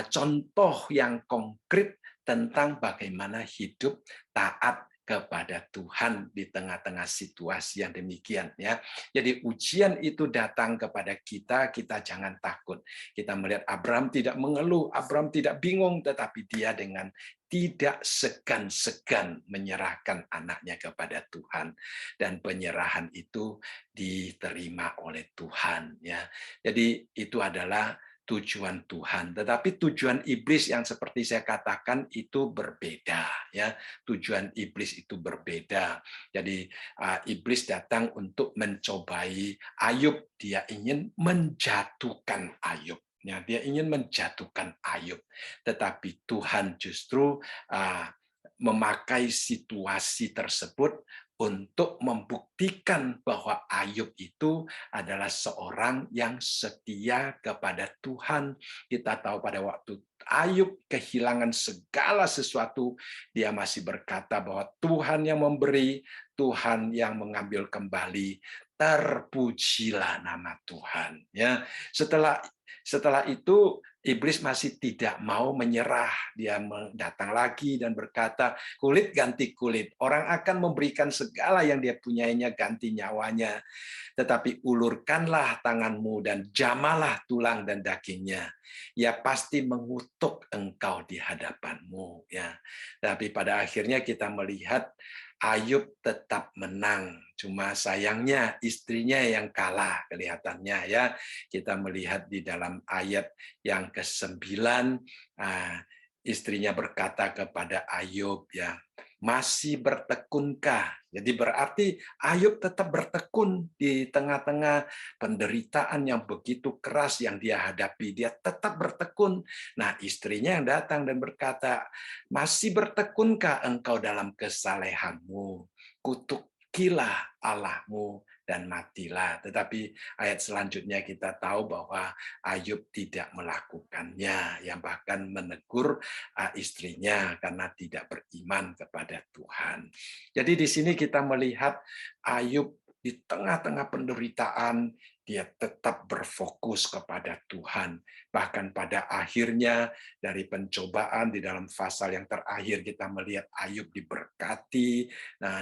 contoh yang konkret tentang bagaimana hidup taat kepada Tuhan di tengah-tengah situasi yang demikian, ya. Jadi ujian itu datang kepada kita, kita jangan takut. Kita melihat Abraham tidak mengeluh, Abraham tidak bingung, tetapi dia dengan tidak segan-segan menyerahkan anaknya kepada Tuhan, dan penyerahan itu diterima oleh Tuhan, ya. Jadi itu adalah tujuan Tuhan, tetapi tujuan iblis yang seperti saya katakan itu berbeda, ya. Tujuan iblis itu berbeda. Jadi iblis datang untuk mencobai Ayub, dia ingin menjatuhkan Ayub. Ya, dia ingin menjatuhkan Ayub, tetapi Tuhan justru memakai situasi tersebut untuk membuktikan bahwa Ayub itu adalah seorang yang setia kepada Tuhan. Kita tahu pada waktu Ayub kehilangan segala sesuatu, dia masih berkata bahwa Tuhan yang memberi, Tuhan yang mengambil kembali. Terpujilah nama Tuhan. Ya, setelah itu iblis masih tidak mau menyerah. Dia datang lagi dan berkata, kulit ganti kulit. Orang akan memberikan segala yang dia punyainya ganti nyawanya. Tetapi ulurkanlah tanganmu dan jamalah tulang dan dagingnya. ia pasti mengutuk engkau di hadapanmu, ya. Tapi pada akhirnya kita melihat Ayub tetap menang, cuma sayangnya istrinya yang kalah kelihatannya, ya. Kita melihat di dalam ayat yang ke-9, istrinya berkata kepada Ayub, ya, masih bertekunkah? Jadi berarti Ayub tetap bertekun di tengah-tengah penderitaan yang begitu keras yang dia hadapi. Dia tetap bertekun. Nah, istrinya yang datang dan berkata, masih bertekunkah engkau dalam kesalehanmu? Kutukilah Allahmu dan matilah. Tetapi ayat selanjutnya kita tahu bahwa Ayub tidak melakukannya, yang bahkan menegur istrinya karena tidak beriman kepada Tuhan. Jadi di sini kita melihat Ayub di tengah-tengah penderitaan, dia tetap berfokus kepada Tuhan. Bahkan pada akhirnya dari pencobaan di dalam pasal yang terakhir kita melihat Ayub diberkati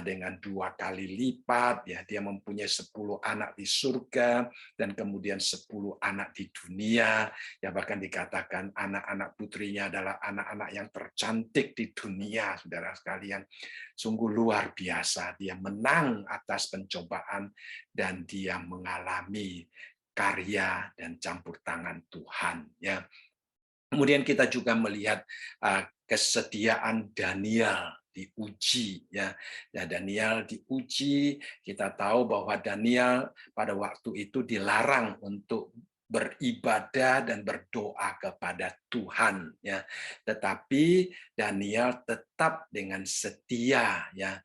dengan 2 kali lipat, ya, dia mempunyai 10 anak di surga dan kemudian 10 anak di dunia. Ya, bahkan dikatakan anak-anak putrinya adalah anak-anak yang tercantik di dunia, saudara sekalian. Sungguh luar biasa, dia menang atas pencobaan dan dia mengalami karya dan campur tangan Tuhan, ya. Kemudian kita juga melihat kesetiaan Daniel diuji, ya. Daniel diuji, kita tahu bahwa Daniel pada waktu itu dilarang untuk beribadah dan berdoa kepada Tuhan, ya. Tetapi Daniel tetap dengan setia, ya,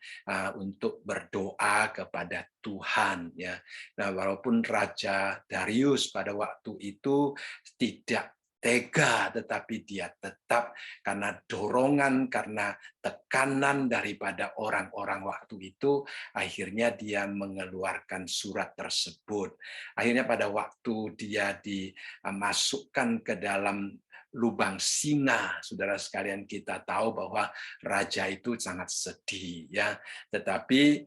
untuk berdoa kepada Tuhan, ya. Nah, walaupun Raja Darius pada waktu itu tidak tega, tetapi dia tetap karena dorongan, karena tekanan daripada orang-orang waktu itu, akhirnya dia mengeluarkan surat tersebut. Akhirnya pada waktu dia dimasukkan ke dalam lubang singa, saudara sekalian, kita tahu bahwa raja itu sangat sedih, ya. Tetapi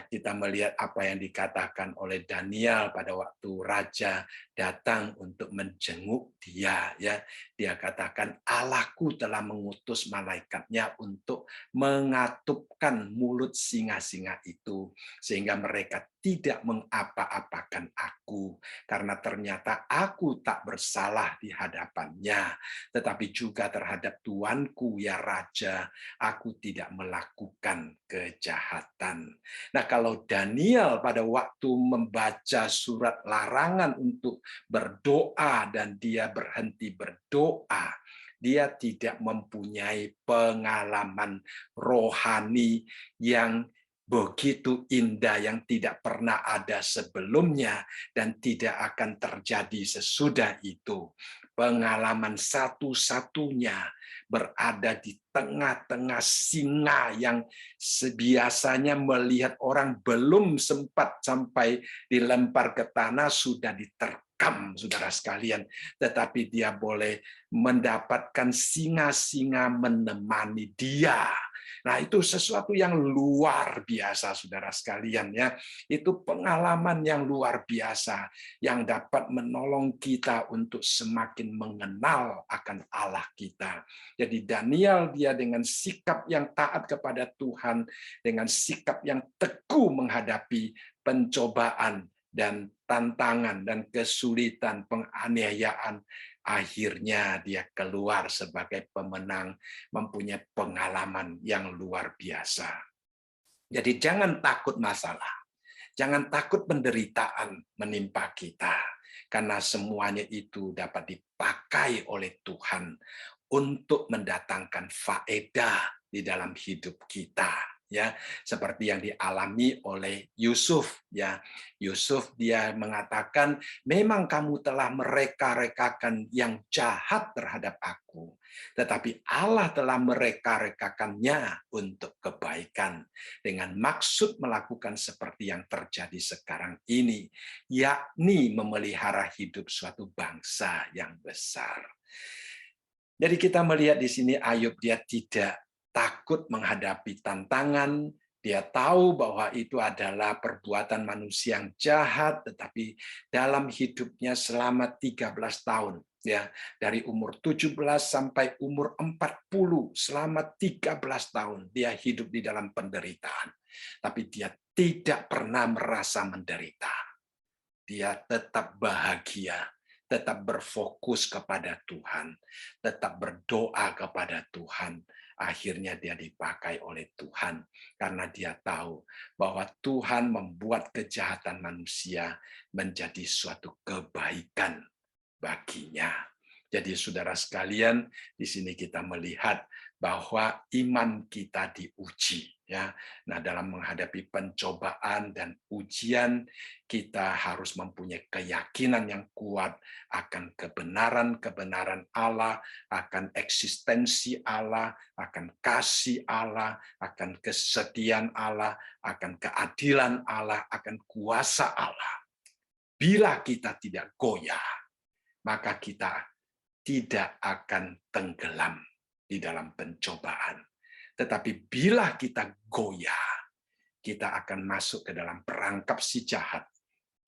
kita melihat apa yang dikatakan oleh Daniel pada waktu raja datang untuk menjenguk dia, ya. Dia katakan, Allahku telah mengutus malaikatnya untuk mengatupkan mulut singa-singa itu sehingga mereka tidak mengapa-apakan aku, karena ternyata aku tak bersalah di hadapannya, tetapi juga terhadap tuanku, ya raja, aku tidak melakukan kejahatan. Nah, kalau Daniel pada waktu membaca surat larangan untuk berdoa dan dia berhenti berdoa, dia tidak mempunyai pengalaman rohani yang begitu indah, yang tidak pernah ada sebelumnya dan tidak akan terjadi sesudah itu. Pengalaman satu-satunya berada di tengah-tengah singa yang biasanya melihat orang belum sempat sampai dilempar ke tanah sudah diterkam, saudara sekalian. Tetapi dia boleh mendapatkan singa-singa menemani dia. Nah, itu sesuatu yang luar biasa, saudara sekalian, ya. Itu pengalaman yang luar biasa yang dapat menolong kita untuk semakin mengenal akan Allah kita. Jadi Daniel, dia dengan sikap yang taat kepada Tuhan, dengan sikap yang teguh menghadapi pencobaan dan tantangan dan kesulitan, penganiayaan, akhirnya dia keluar sebagai pemenang, mempunyai pengalaman yang luar biasa. Jadi jangan takut masalah, jangan takut penderitaan menimpa kita, karena semuanya itu dapat dipakai oleh Tuhan untuk mendatangkan faedah di dalam hidup kita, ya, seperti yang dialami oleh Yusuf, ya. Yusuf dia mengatakan, memang kamu telah mereka-rekakan yang jahat terhadap aku, tetapi Allah telah mereka-rekakannya untuk kebaikan, dengan maksud melakukan seperti yang terjadi sekarang ini, yakni memelihara hidup suatu bangsa yang besar. Jadi kita melihat di sini Ayub, dia tidak takut menghadapi tantangan, dia tahu bahwa itu adalah perbuatan manusia yang jahat, tetapi dalam hidupnya selama 13 tahun, Ya, dari umur 17 sampai umur 40, selama 13 tahun dia hidup di dalam penderitaan. Tapi dia tidak pernah merasa menderita. Dia tetap bahagia, tetap berfokus kepada Tuhan, tetap berdoa kepada Tuhan. Akhirnya dia dipakai oleh Tuhan karena dia tahu bahwa Tuhan membuat kejahatan manusia menjadi suatu kebaikan baginya. Jadi saudara sekalian, di sini kita melihat bahwa iman kita diuji, ya. Nah, dalam menghadapi pencobaan dan ujian, kita harus mempunyai keyakinan yang kuat akan kebenaran-kebenaran Allah, akan eksistensi Allah, akan kasih Allah, akan kesetiaan Allah, akan keadilan Allah, akan kuasa Allah. Bila kita tidak goyah, maka kita tidak akan tenggelam di dalam pencobaan. Tetapi bila kita goyah, kita akan masuk ke dalam perangkap si jahat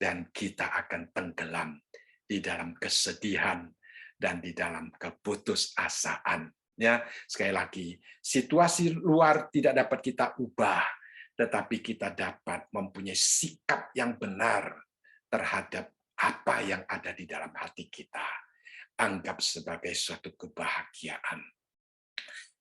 dan kita akan tenggelam di dalam kesedihan dan di dalam keputusasaan. Ya, sekali lagi, situasi luar tidak dapat kita ubah, tetapi kita dapat mempunyai sikap yang benar terhadap apa yang ada di dalam hati kita. Anggap sebagai suatu kebahagiaan.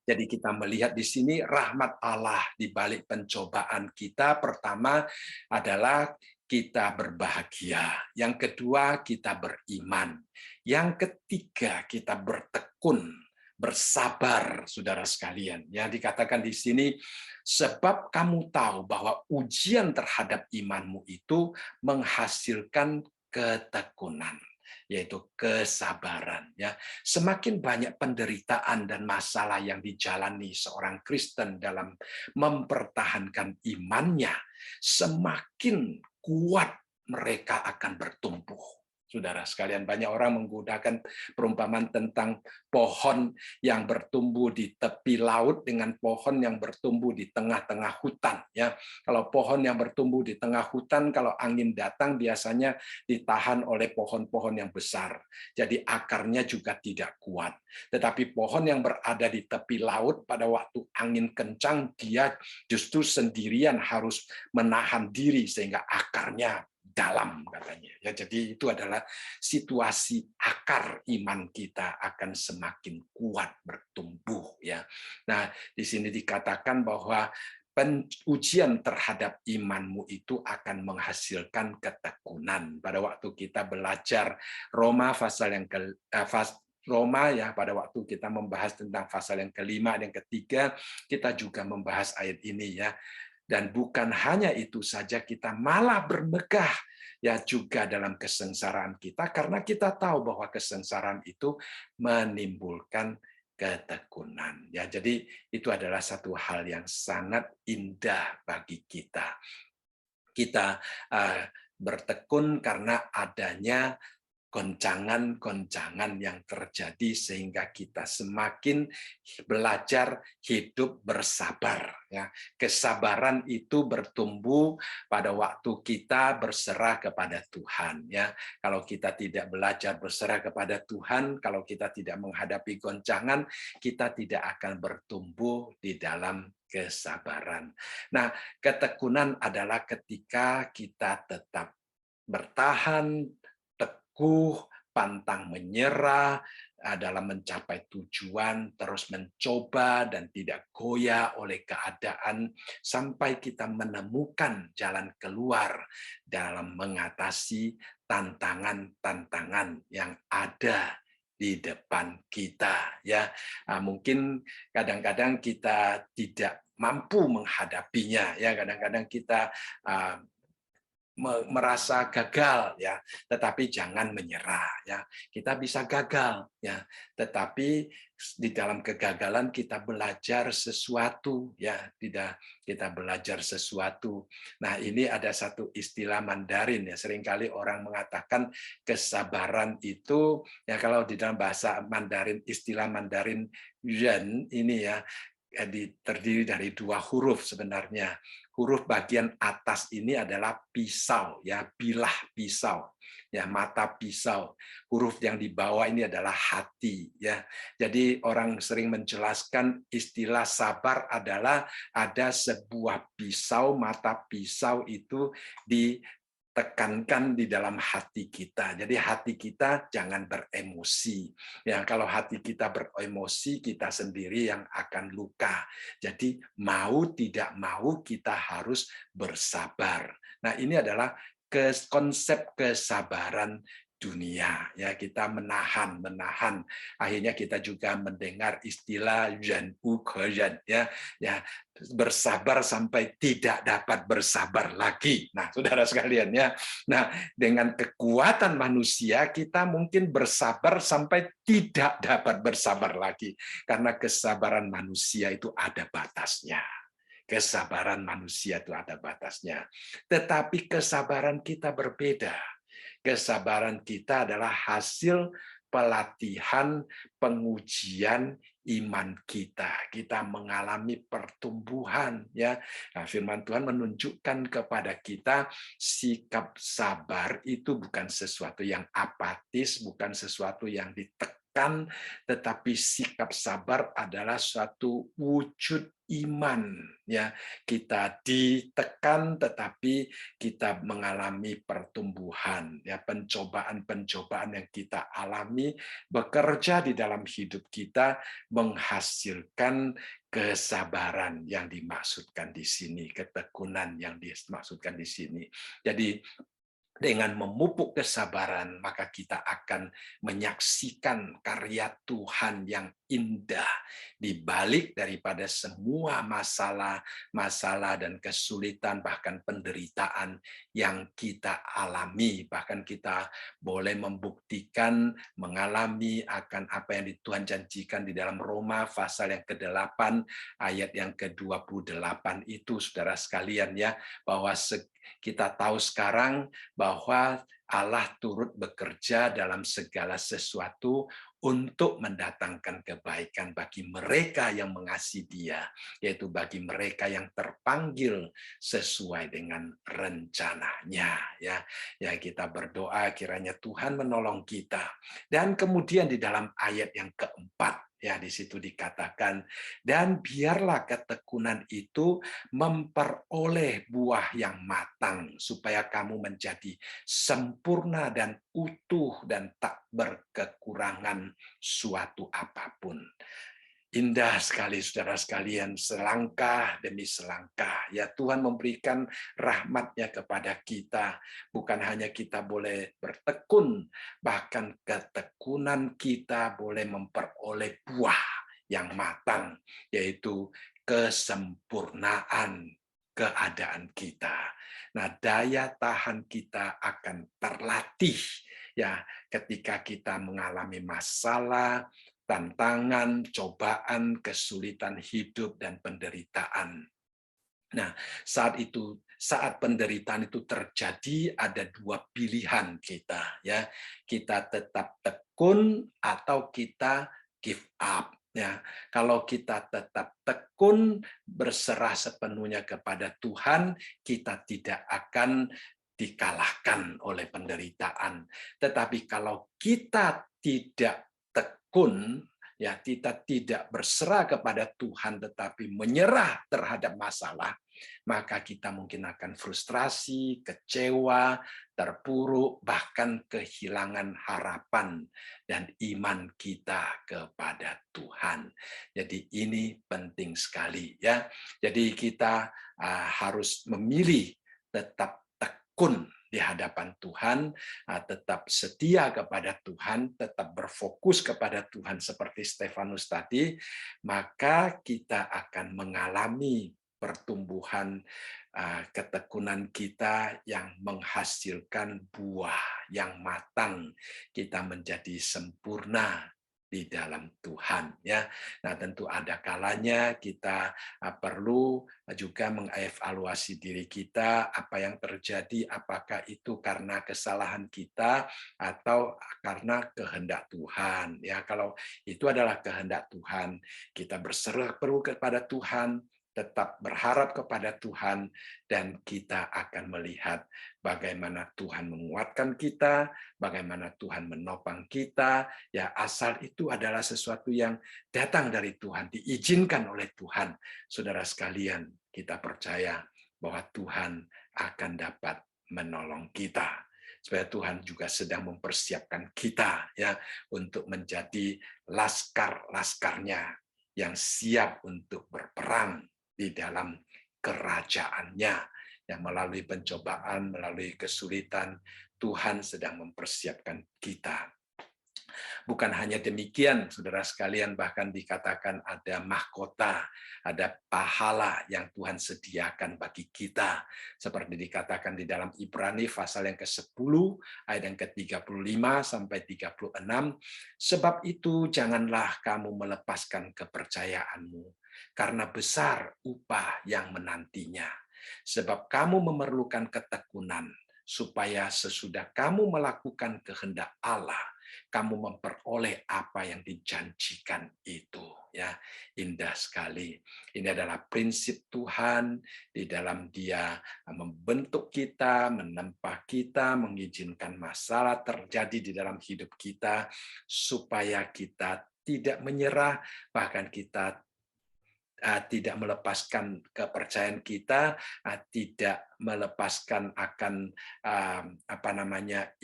Jadi kita melihat di sini rahmat Allah di balik pencobaan kita. Pertama adalah kita berbahagia. Yang kedua kita beriman. Yang ketiga kita bertekun, bersabar, saudara sekalian. Yang dikatakan di sini, sebab kamu tahu bahwa ujian terhadap imanmu itu menghasilkan ketekunan, yaitu kesabaran. Ya, semakin banyak penderitaan dan masalah yang dijalani seorang Kristen dalam mempertahankan imannya, semakin kuat mereka akan bertumbuh. Saudara sekalian, banyak orang menggunakan perumpamaan tentang pohon yang bertumbuh di tepi laut dengan pohon yang bertumbuh di tengah-tengah hutan. Ya, kalau pohon yang bertumbuh di tengah hutan, kalau angin datang biasanya ditahan oleh pohon-pohon yang besar. Jadi akarnya juga tidak kuat. Tetapi pohon yang berada di tepi laut pada waktu angin kencang, dia justru sendirian harus menahan diri sehingga akarnya dalam, katanya. Ya, jadi itu adalah situasi akar iman kita akan semakin kuat bertumbuh, ya. Nah, di sini dikatakan bahwa ujian terhadap imanmu itu akan menghasilkan ketekunan. Pada waktu kita belajar Roma pasal yang Roma, ya, pada waktu kita membahas tentang pasal yang kelima dan ketiga, kita juga membahas ayat ini, ya. Dan bukan hanya itu saja, kita malah bermegah ya juga dalam kesengsaraan kita, karena kita tahu bahwa kesengsaraan itu menimbulkan ketekunan. Ya, jadi itu adalah satu hal yang sangat indah bagi kita. Kita bertekun karena adanya goncangan-goncangan yang terjadi sehingga kita semakin belajar hidup bersabar, ya. Kesabaran itu bertumbuh pada waktu kita berserah kepada Tuhan, ya. Kalau kita tidak belajar berserah kepada Tuhan, kalau kita tidak menghadapi goncangan, kita tidak akan bertumbuh di dalam kesabaran. Nah, ketekunan adalah ketika kita tetap bertahan, pantang menyerah dalam mencapai tujuan, terus mencoba dan tidak goyah oleh keadaan sampai kita menemukan jalan keluar dalam mengatasi tantangan-tantangan yang ada di depan kita, ya. Mungkin kadang-kadang kita tidak mampu menghadapinya, ya. Kadang-kadang kita merasa gagal, ya, tetapi jangan menyerah, ya. Kita bisa gagal, ya, tetapi di dalam kegagalan kita belajar sesuatu, ya. Tidak, kita belajar sesuatu. Nah, ini ada satu istilah Mandarin, ya. Seringkali orang mengatakan kesabaran itu, ya, kalau di dalam bahasa Mandarin, istilah Mandarin Yuan ini, ya, terdiri dari dua huruf sebenarnya. Huruf bagian atas ini adalah pisau, ya, bilah pisau, ya, mata pisau. Huruf yang di bawah ini adalah hati, ya. Jadi orang sering menjelaskan istilah sabar adalah ada sebuah pisau, mata pisau itu ditekankan di dalam hati kita. Jadi hati kita jangan beremosi. Ya, kalau hati kita beremosi, kita sendiri yang akan luka. Jadi mau tidak mau kita harus bersabar. Nah, ini adalah konsep kesabaran dunia, ya, kita menahan, akhirnya kita juga mendengar istilah "忍无可忍", ya, bersabar sampai tidak dapat bersabar lagi. Nah, saudara sekalian, ya, nah, dengan kekuatan manusia kita mungkin bersabar sampai tidak dapat bersabar lagi, karena kesabaran manusia itu ada batasnya. Kesabaran manusia itu ada batasnya. Tetapi kesabaran kita berbeda. Kesabaran kita adalah hasil pelatihan, pengujian iman kita. Kita mengalami pertumbuhan, ya. Nah, firman Tuhan menunjukkan kepada kita sikap sabar itu bukan sesuatu yang apatis, bukan sesuatu yang ditekan, tetapi sikap sabar adalah suatu wujud iman, ya. Kita ditekan tetapi kita mengalami pertumbuhan, ya, pencobaan-pencobaan yang kita alami bekerja di dalam hidup kita menghasilkan kesabaran yang dimaksudkan di sini, ketekunan yang dimaksudkan di sini. Jadi dengan memupuk kesabaran, maka kita akan menyaksikan karya Tuhan yang indah di balik daripada semua masalah dan kesulitan, bahkan penderitaan yang kita alami. Bahkan kita boleh membuktikan, mengalami akan apa yang Tuhan janjikan di dalam Roma pasal yang ke-8, ayat yang ke-28 itu, saudara sekalian, ya, bahwa kita tahu sekarang bahwa Allah turut bekerja dalam segala sesuatu untuk mendatangkan kebaikan bagi mereka yang mengasihi Dia, yaitu bagi mereka yang terpanggil sesuai dengan rencananya. Ya, kita berdoa kiranya Tuhan menolong kita. Dan kemudian di dalam ayat yang keempat, ya, di situ dikatakan, dan biarlah ketekunan itu memperoleh buah yang matang, supaya kamu menjadi sempurna dan utuh dan tak berkekurangan suatu apapun. Indah sekali, saudara sekalian, selangkah demi selangkah. Ya, Tuhan memberikan rahmat-Nya kepada kita. Bukan hanya kita boleh bertekun, bahkan ketekunan kita boleh memperoleh buah yang matang, yaitu kesempurnaan keadaan kita. Nah, daya tahan kita akan terlatih, ya, ketika kita mengalami masalah, tantangan, cobaan, kesulitan hidup, dan penderitaan. Nah, saat penderitaan itu terjadi, ada dua pilihan kita, ya. Kita tetap tekun atau kita give up, ya. Kalau kita tetap tekun, berserah sepenuhnya kepada Tuhan, kita tidak akan dikalahkan oleh penderitaan. Tetapi kalau kita tidak tekun, ya, kita tidak berserah kepada Tuhan tetapi menyerah terhadap masalah, maka kita mungkin akan frustrasi, kecewa, terpuruk, bahkan kehilangan harapan dan iman kita kepada Tuhan. Jadi ini penting sekali, ya. Jadi kita harus memilih tetap tekun di hadapan Tuhan, tetap setia kepada Tuhan, tetap berfokus kepada Tuhan seperti Stefanus tadi, maka kita akan mengalami pertumbuhan ketekunan kita yang menghasilkan buah yang matang. Kita menjadi sempurna di dalam Tuhan, ya. Nah, tentu ada kalanya kita perlu juga mengevaluasi diri kita, apa yang terjadi, apakah itu karena kesalahan kita atau karena kehendak Tuhan. Ya, kalau itu adalah kehendak Tuhan, kita berserah perlu kepada Tuhan, tetap berharap kepada Tuhan, dan kita akan melihat bagaimana Tuhan menguatkan kita, bagaimana Tuhan menopang kita. Ya, asal itu adalah sesuatu yang datang dari Tuhan, diizinkan oleh Tuhan. Saudara sekalian, kita percaya bahwa Tuhan akan dapat menolong kita. Supaya Tuhan juga sedang mempersiapkan kita, ya, untuk menjadi laskar-laskarnya yang siap untuk berperang di dalam kerajaannya. Yang melalui pencobaan, melalui kesulitan, Tuhan sedang mempersiapkan kita. Bukan hanya demikian, saudara sekalian, bahkan dikatakan ada mahkota, ada pahala yang Tuhan sediakan bagi kita. Seperti dikatakan di dalam Ibrani pasal yang ke-10, ayat yang ke-35 sampai 36. Sebab itu janganlah kamu melepaskan kepercayaanmu, karena besar upah yang menantinya. Sebab kamu memerlukan ketekunan, supaya sesudah kamu melakukan kehendak Allah, kamu memperoleh apa yang dijanjikan itu. Ya, indah sekali. Ini adalah prinsip Tuhan di dalam Dia membentuk kita, menempa kita, mengizinkan masalah terjadi di dalam hidup kita supaya kita tidak menyerah, bahkan kita tidak melepaskan kepercayaan kita, tidak melepaskan akan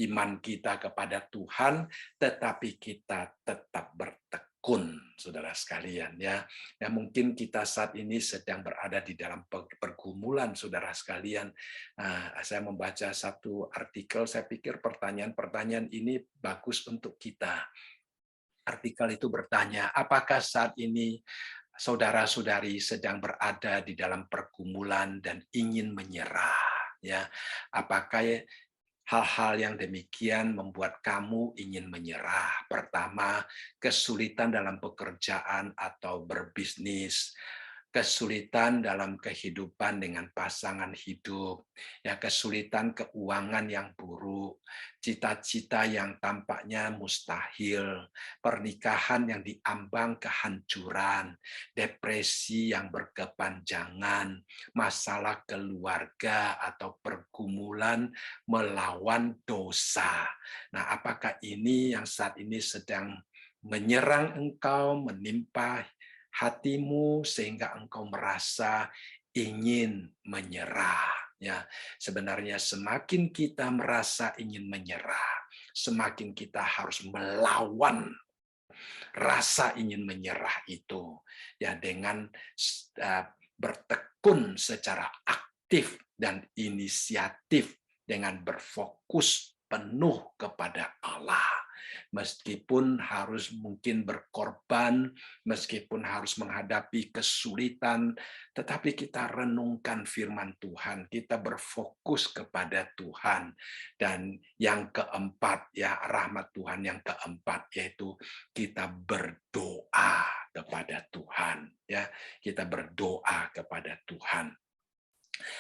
iman kita kepada Tuhan, tetapi kita tetap bertekun, saudara sekalian, ya. Ya, mungkin kita saat ini sedang berada di dalam pergumulan, saudara sekalian. Saya membaca satu artikel, saya pikir pertanyaan-pertanyaan ini bagus untuk kita. Artikel itu bertanya, apakah saat ini saudara-saudari sedang berada di dalam pergumulan dan ingin menyerah? Ya, apakah hal-hal yang demikian membuat kamu ingin menyerah? Pertama, kesulitan dalam pekerjaan atau berbisnis, kesulitan dalam kehidupan dengan pasangan hidup, ya, kesulitan keuangan yang buruk, cita-cita yang tampaknya mustahil, pernikahan yang diambang kehancuran, depresi yang berkepanjangan, masalah keluarga atau pergumulan melawan dosa. Nah, apakah ini yang saat ini sedang menyerang engkau, menimpa hatimu sehingga engkau merasa ingin menyerah? Ya, sebenarnya semakin kita merasa ingin menyerah, semakin kita harus melawan rasa ingin menyerah itu, ya, dengan bertekun secara aktif dan inisiatif, dengan berfokus penuh kepada Allah. Meskipun harus mungkin berkorban, meskipun harus menghadapi kesulitan, tetapi kita renungkan firman Tuhan, kita berfokus kepada Tuhan. Dan yang keempat, ya, rahmat Tuhan yang keempat, yaitu kita berdoa kepada Tuhan, ya. Kita berdoa kepada Tuhan.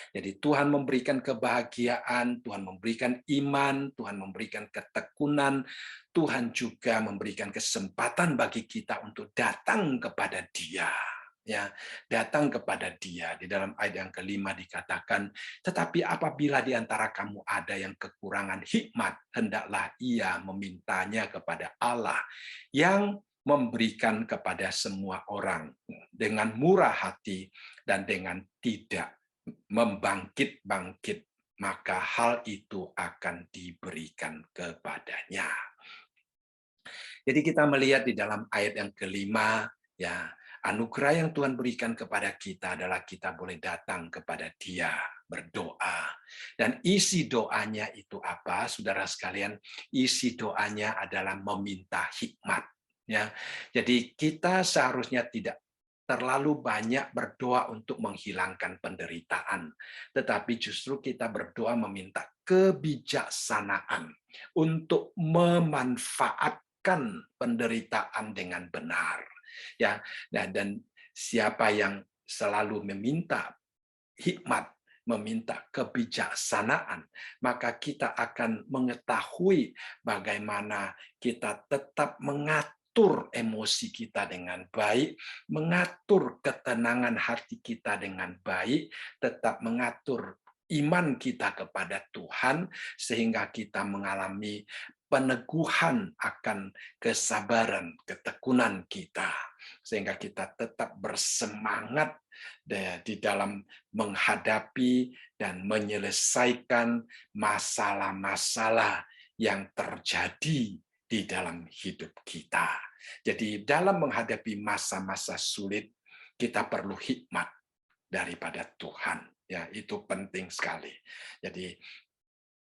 Jadi Tuhan memberikan kebahagiaan, Tuhan memberikan iman, Tuhan memberikan ketekunan, Tuhan juga memberikan kesempatan bagi kita untuk datang kepada Dia. Ya, datang kepada Dia. Di dalam ayat yang kelima dikatakan, tetapi apabila di antara kamu ada yang kekurangan hikmat, hendaklah ia memintanya kepada Allah yang memberikan kepada semua orang dengan murah hati dan dengan tidak membangkit-bangkit, maka hal itu akan diberikan kepadanya. Jadi kita melihat di dalam ayat yang kelima, ya, anugerah yang Tuhan berikan kepada kita adalah kita boleh datang kepada Dia, berdoa. Dan isi doanya itu apa, saudara sekalian? Isi doanya adalah meminta hikmat. Ya, jadi kita seharusnya tidak terlalu banyak berdoa untuk menghilangkan penderitaan, tetapi justru kita berdoa meminta kebijaksanaan untuk memanfaatkan menempatkan penderitaan dengan benar. Ya, dan siapa yang selalu meminta hikmat, meminta kebijaksanaan, maka kita akan mengetahui bagaimana kita tetap mengatur emosi kita dengan baik, mengatur ketenangan hati kita dengan baik, tetap mengatur iman kita kepada Tuhan, sehingga kita mengalami peneguhan akan kesabaran, ketekunan kita, sehingga kita tetap bersemangat di dalam menghadapi dan menyelesaikan masalah-masalah yang terjadi di dalam hidup kita. Jadi dalam menghadapi masa-masa sulit, kita perlu hikmat daripada Tuhan. Ya, itu penting sekali. Jadi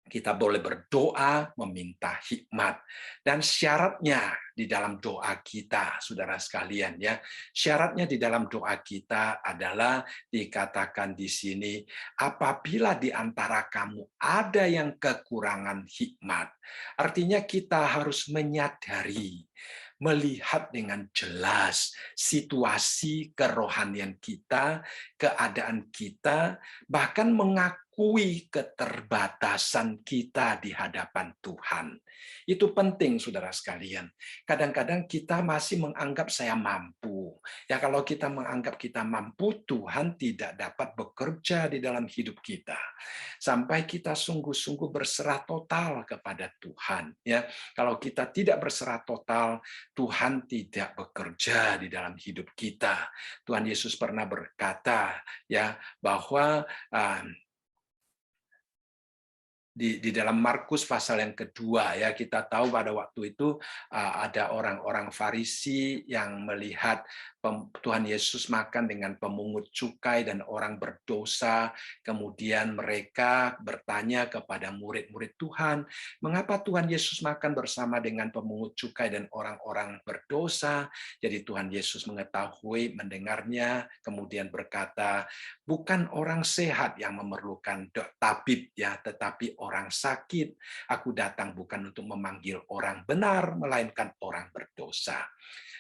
kita boleh berdoa, meminta hikmat. Dan syaratnya di dalam doa kita, saudara sekalian, ya, syaratnya di dalam doa kita adalah dikatakan di sini, apabila di antara kamu ada yang kekurangan hikmat, artinya kita harus menyadari, melihat dengan jelas situasi kerohanian kita, keadaan kita, bahkan mengakui keterbatasan kita di hadapan Tuhan. Itu penting, saudara sekalian. Kadang-kadang kita masih menganggap saya mampu. Ya, kalau kita menganggap kita mampu, Tuhan tidak dapat bekerja di dalam hidup kita. Sampai kita sungguh-sungguh berserah total kepada Tuhan. Ya, kalau kita tidak berserah total, Tuhan tidak bekerja di dalam hidup kita. Tuhan Yesus pernah berkata, ya, bahwa di dalam Markus pasal yang kedua, ya, kita tahu pada waktu itu ada orang-orang Farisi yang melihat Tuhan Yesus makan dengan pemungut cukai dan orang berdosa. Kemudian mereka bertanya kepada murid-murid Tuhan, mengapa Tuhan Yesus makan bersama dengan pemungut cukai dan orang-orang berdosa? Jadi Tuhan Yesus mengetahui, mendengarnya, kemudian berkata, bukan orang sehat yang memerlukan tabib, ya, tetapi orang sakit. Aku datang bukan untuk memanggil orang benar, melainkan orang berdosa.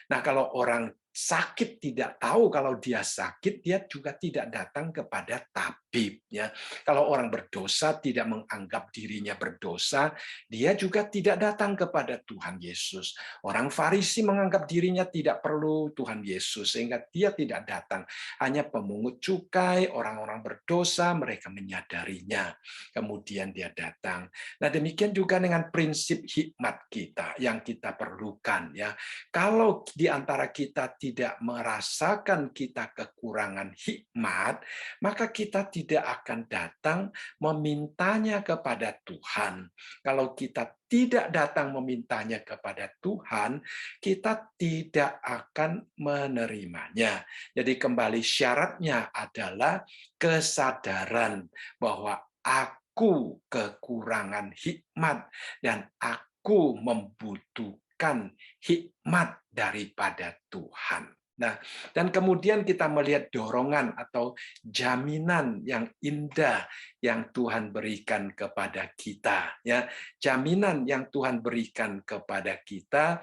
Nah, kalau orang sakit tidak tahu kalau dia sakit, dia juga tidak datang kepada tabib. Ya. Kalau orang berdosa tidak menganggap dirinya berdosa, dia juga tidak datang kepada Tuhan Yesus. Orang Farisi menganggap dirinya tidak perlu Tuhan Yesus, sehingga dia tidak datang. Hanya pemungut cukai, orang-orang berdosa, mereka menyadarinya. Kemudian dia datang. Nah, demikian juga dengan prinsip hikmat kita yang kita perlukan. Ya. Kalau di antara kita tidak merasakan kita kekurangan hikmat, maka kita tidak akan datang memintanya kepada Tuhan. Kalau kita tidak datang memintanya kepada Tuhan, kita tidak akan menerimanya. Jadi kembali syaratnya adalah kesadaran bahwa aku kekurangan hikmat dan aku membutuhkan hikmat daripada Tuhan. Nah, dan kemudian kita melihat dorongan atau jaminan yang indah yang Tuhan berikan kepada kita, ya. Jaminan yang Tuhan berikan kepada kita,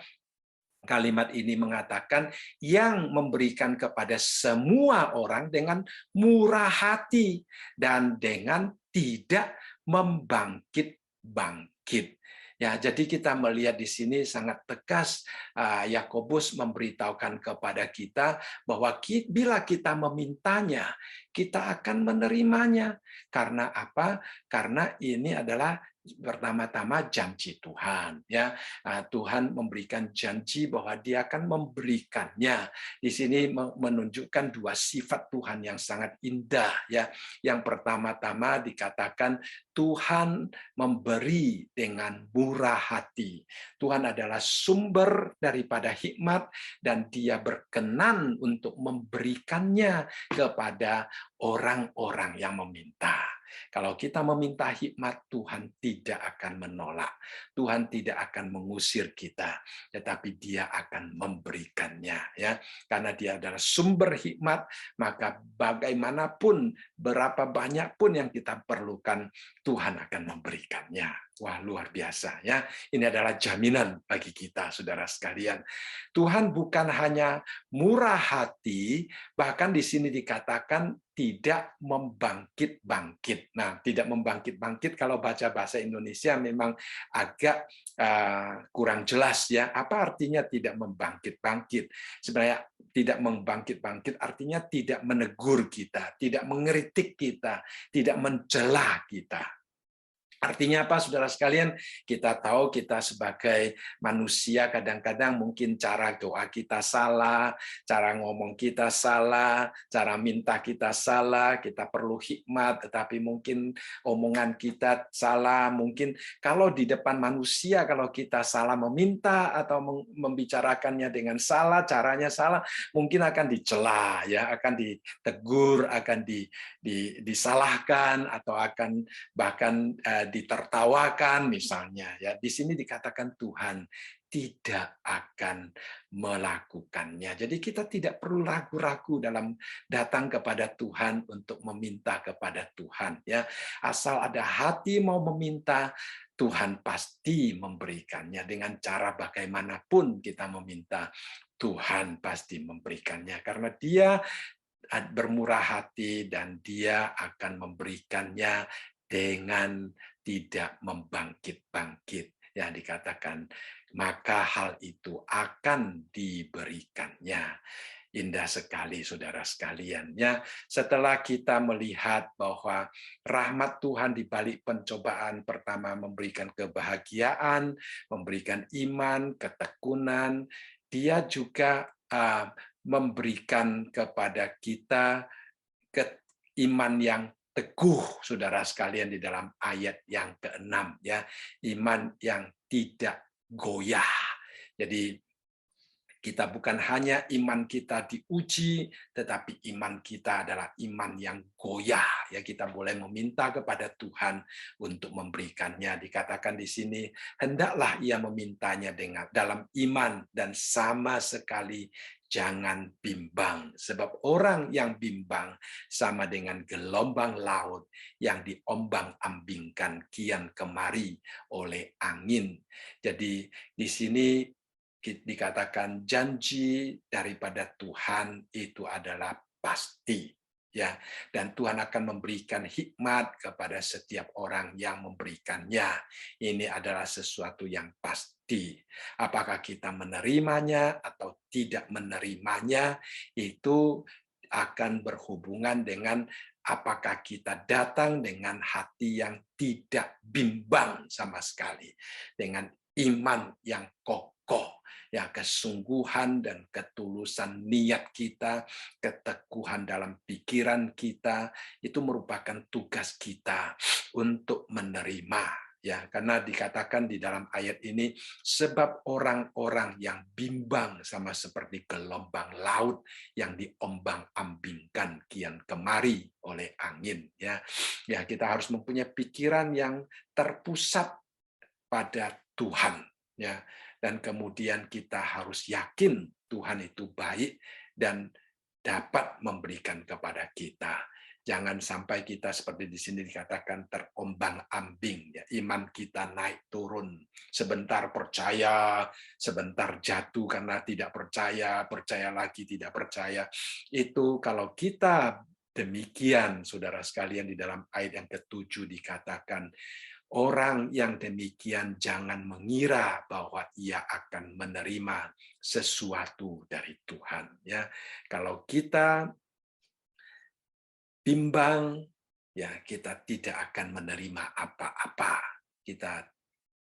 kalimat ini mengatakan yang memberikan kepada semua orang dengan murah hati dan dengan tidak membangkit-bangkit. Ya, jadi kita melihat di sini sangat tegas Yakobus memberitahukan kepada kita bahwa bila kita memintanya, kita akan menerimanya. Karena apa? Karena ini adalah pertama-tama janji Tuhan, ya. Tuhan memberikan janji bahwa Dia akan memberikannya. Di sini menunjukkan dua sifat Tuhan yang sangat indah, ya. Yang pertama-tama dikatakan Tuhan memberi dengan murah hati. Tuhan adalah sumber daripada hikmat dan Dia berkenan untuk memberikannya kepada orang-orang yang meminta. Kalau kita meminta hikmat, Tuhan tidak akan menolak. Tuhan tidak akan mengusir kita, tetapi Dia akan memberikannya, ya. Karena Dia adalah sumber hikmat, maka bagaimanapun, berapa banyak pun yang kita perlukan, Tuhan akan memberikannya. Wah, luar biasa, ya. Ini adalah jaminan bagi kita, saudara sekalian. Tuhan bukan hanya murah hati, bahkan di sini dikatakan tidak membangkit-bangkit. Nah, tidak membangkit-bangkit kalau baca bahasa Indonesia memang agak kurang jelas, ya. Apa artinya tidak membangkit-bangkit? Sebenarnya tidak membangkit-bangkit artinya tidak menegur kita, tidak mengkritik kita, tidak mencela kita. Artinya apa, saudara sekalian? Kita tahu kita sebagai manusia kadang-kadang mungkin cara doa kita salah, cara ngomong kita salah, cara minta kita salah, kita perlu hikmat, tetapi mungkin omongan kita salah. Mungkin kalau di depan manusia, kalau kita salah meminta atau membicarakannya dengan salah, caranya salah, mungkin akan dicela, ya, akan ditegur, akan disalahkan, atau akan bahkan ditertawakan misalnya, ya. Di sini dikatakan Tuhan tidak akan melakukannya. Jadi kita tidak perlu ragu-ragu dalam datang kepada Tuhan untuk meminta kepada Tuhan, ya. Asal ada hati mau meminta, Tuhan pasti memberikannya. Dengan cara bagaimanapun kita meminta, Tuhan pasti memberikannya karena Dia bermurah hati dan Dia akan memberikannya dengan tidak membangkit-bangkit. Yang dikatakan, maka hal itu akan diberikannya. Indah sekali, saudara sekalian. Ya, setelah kita melihat bahwa rahmat Tuhan di balik pencobaan pertama memberikan kebahagiaan, memberikan iman, ketekunan, Dia juga memberikan kepada kita iman yang teguh, saudara sekalian, di dalam ayat yang ke-6, ya. Iman yang tidak goyah. Jadi kita bukan hanya iman kita diuji, tetapi iman kita adalah iman yang goyah. Ya, kita boleh meminta kepada Tuhan untuk memberikannya. Dikatakan di sini, hendaklah ia memintanya dengan dalam iman dan sama sekali jangan bimbang. Sebab orang yang bimbang sama dengan gelombang laut yang diombang-ambingkan kian kemari oleh angin. Jadi di sini dikatakan janji daripada Tuhan itu adalah pasti, ya, dan Tuhan akan memberikan hikmat kepada setiap orang yang memberikannya. Ini adalah sesuatu yang pasti. Apakah kita menerimanya atau tidak menerimanya, itu akan berhubungan dengan apakah kita datang dengan hati yang tidak bimbang sama sekali, dengan iman yang kokoh, ya, kesungguhan dan ketulusan niat kita, keteguhan dalam pikiran kita, itu merupakan tugas kita untuk menerima, ya, karena dikatakan di dalam ayat ini, sebab orang-orang yang bimbang sama seperti gelombang laut yang diombang-ambingkan kian kemari oleh angin, ya. Ya, kita harus mempunyai pikiran yang terpusat pada Tuhan, ya. Dan kemudian kita harus yakin Tuhan itu baik dan dapat memberikan kepada kita. Jangan sampai kita seperti di sini dikatakan terombang-ambing, ya, iman kita naik turun. Sebentar percaya, sebentar jatuh karena tidak percaya, percaya lagi tidak percaya. Itu kalau kita demikian, saudara sekalian, di dalam ayat yang ke-7 dikatakan, orang yang demikian jangan mengira bahwa ia akan menerima sesuatu dari Tuhan. Ya, kalau kita bimbang, ya, kita tidak akan menerima apa-apa. Kita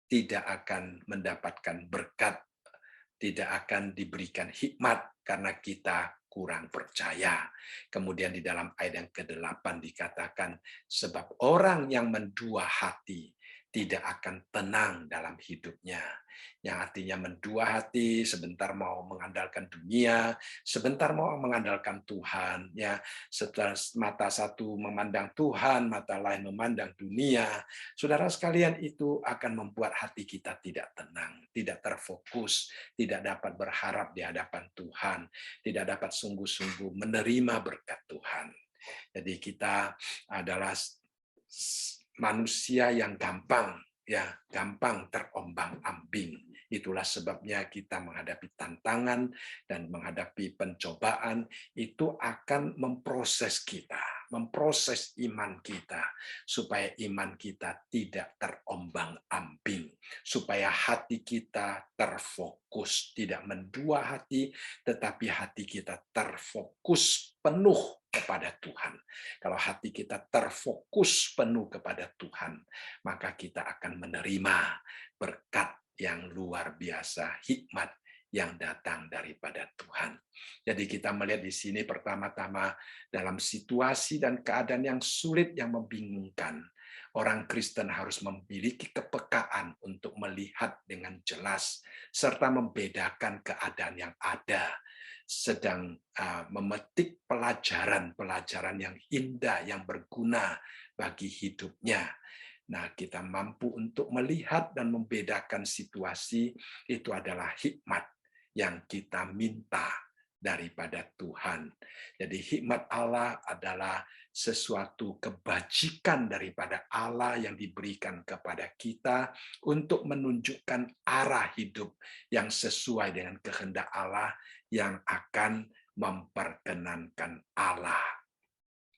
tidak akan mendapatkan berkat, tidak akan diberikan hikmat karena kita kurang percaya. Kemudian di dalam ayat yang ke-8 dikatakan, sebab orang yang mendua hati tidak akan tenang dalam hidupnya. Yang artinya mendua hati, sebentar mau mengandalkan dunia, sebentar mau mengandalkan Tuhan. Ya, setelah mata satu memandang Tuhan, mata lain memandang dunia. Saudara sekalian, itu akan membuat hati kita tidak tenang, tidak terfokus, tidak dapat berharap di hadapan Tuhan, tidak dapat sungguh-sungguh menerima berkat Tuhan. Jadi kita adalah manusia yang gampang terombang-ambing. Itulah sebabnya kita menghadapi tantangan dan menghadapi pencobaan itu akan memproses kita, memproses iman kita supaya iman kita tidak terombang-ambing, supaya hati kita terfokus, tidak mendua hati, tetapi hati kita terfokus penuh kepada Tuhan. Kalau hati kita terfokus penuh kepada Tuhan, maka kita akan menerima berkat yang luar biasa, hikmat yang datang daripada Tuhan. Jadi kita melihat di sini pertama-tama dalam situasi dan keadaan yang sulit, yang membingungkan, orang Kristen harus memiliki kepekaan untuk melihat dengan jelas serta membedakan keadaan yang ada, sedang memetik pelajaran-pelajaran yang indah, yang berguna bagi hidupnya. Nah, kita mampu untuk melihat dan membedakan situasi, itu adalah hikmat yang kita minta daripada Tuhan. Jadi hikmat Allah adalah sesuatu kebajikan daripada Allah yang diberikan kepada kita untuk menunjukkan arah hidup yang sesuai dengan kehendak Allah, yang akan memperkenankan Allah.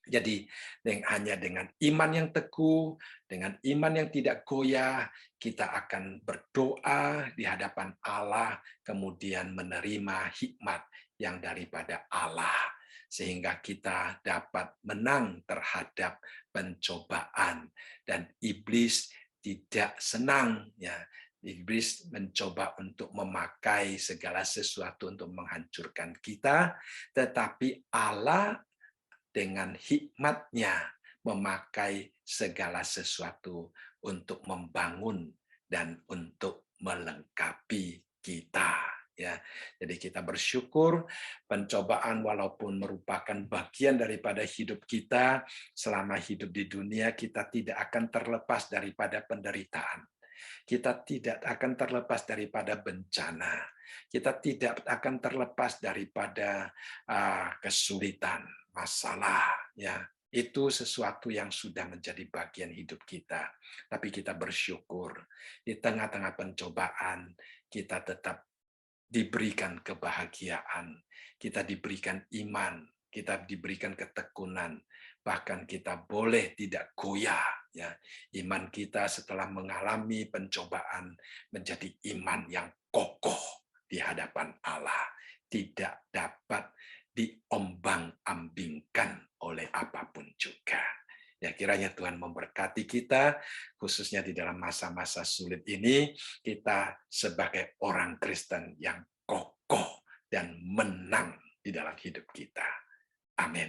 Jadi hanya dengan iman yang teguh, dengan iman yang tidak goyah, kita akan berdoa di hadapan Allah, kemudian menerima hikmat yang daripada Allah, sehingga kita dapat menang terhadap pencobaan. Dan iblis tidak senang, ya. Iblis mencoba untuk memakai segala sesuatu untuk menghancurkan kita, tetapi Allah dengan hikmatnya memakai segala sesuatu untuk membangun dan untuk melengkapi kita. Ya, jadi kita bersyukur pencobaan walaupun merupakan bagian daripada hidup kita, selama hidup di dunia kita tidak akan terlepas daripada penderitaan. Kita tidak akan terlepas daripada bencana. Kita tidak akan terlepas daripada kesulitan, masalah, ya. Itu sesuatu yang sudah menjadi bagian hidup kita. Tapi kita bersyukur di tengah-tengah pencobaan kita tetap diberikan kebahagiaan, kita diberikan iman, kita diberikan ketekunan, bahkan kita boleh tidak goyah, ya. Iman kita setelah mengalami pencobaan menjadi iman yang kokoh di hadapan Allah, tidak dapat diombang-ambingkan oleh apapun juga. Ya, kiranya Tuhan memberkati kita, khususnya di dalam masa-masa sulit ini, kita sebagai orang Kristen yang kokoh dan menang di dalam hidup kita. Amin.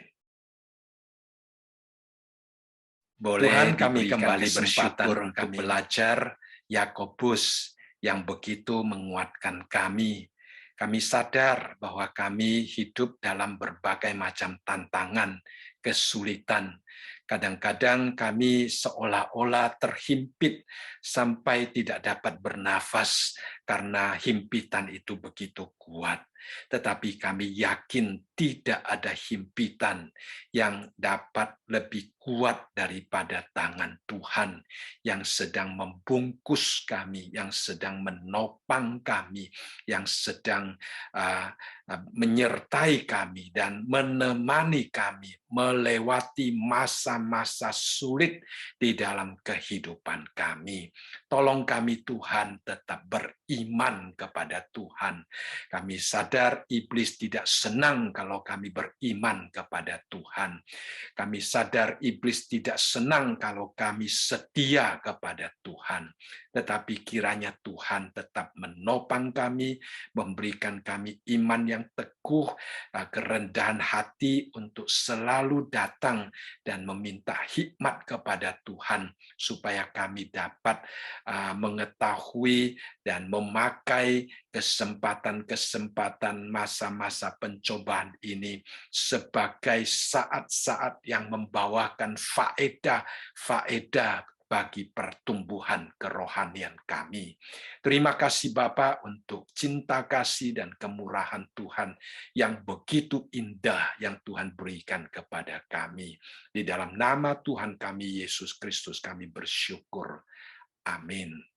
Tuhan, kami kembali bersyukur untuk belajar Yakobus yang begitu menguatkan kami. Kami sadar bahwa kami hidup dalam berbagai macam tantangan, kesulitan. Kadang-kadang kami seolah-olah terhimpit sampai tidak dapat bernafas karena himpitan itu begitu kuat. Tetapi kami yakin tidak ada himpitan yang dapat lebih kuat daripada tangan Tuhan yang sedang membungkus kami, yang sedang menopang kami, yang sedang menyertai kami dan menemani kami melewati masa-masa sulit di dalam kehidupan kami. Tolong kami Tuhan tetap beriman kepada Tuhan. Kami sadar iblis tidak senang kalau kami beriman kepada Tuhan. Kami sadar iblis tidak senang kalau kami setia kepada Tuhan. Tetapi kiranya Tuhan tetap menopang kami, memberikan kami iman yang teguh, kerendahan hati untuk selalu datang dan meminta hikmat kepada Tuhan, supaya kami dapat mengetahui dan memakai kesempatan-kesempatan masa-masa pencobaan ini sebagai saat-saat yang membawakan faedah bagi pertumbuhan kerohanian kami. Terima kasih Bapa untuk cinta kasih dan kemurahan Tuhan yang begitu indah yang Tuhan berikan kepada kami. Di dalam nama Tuhan kami Yesus Kristus kami bersyukur. Amin.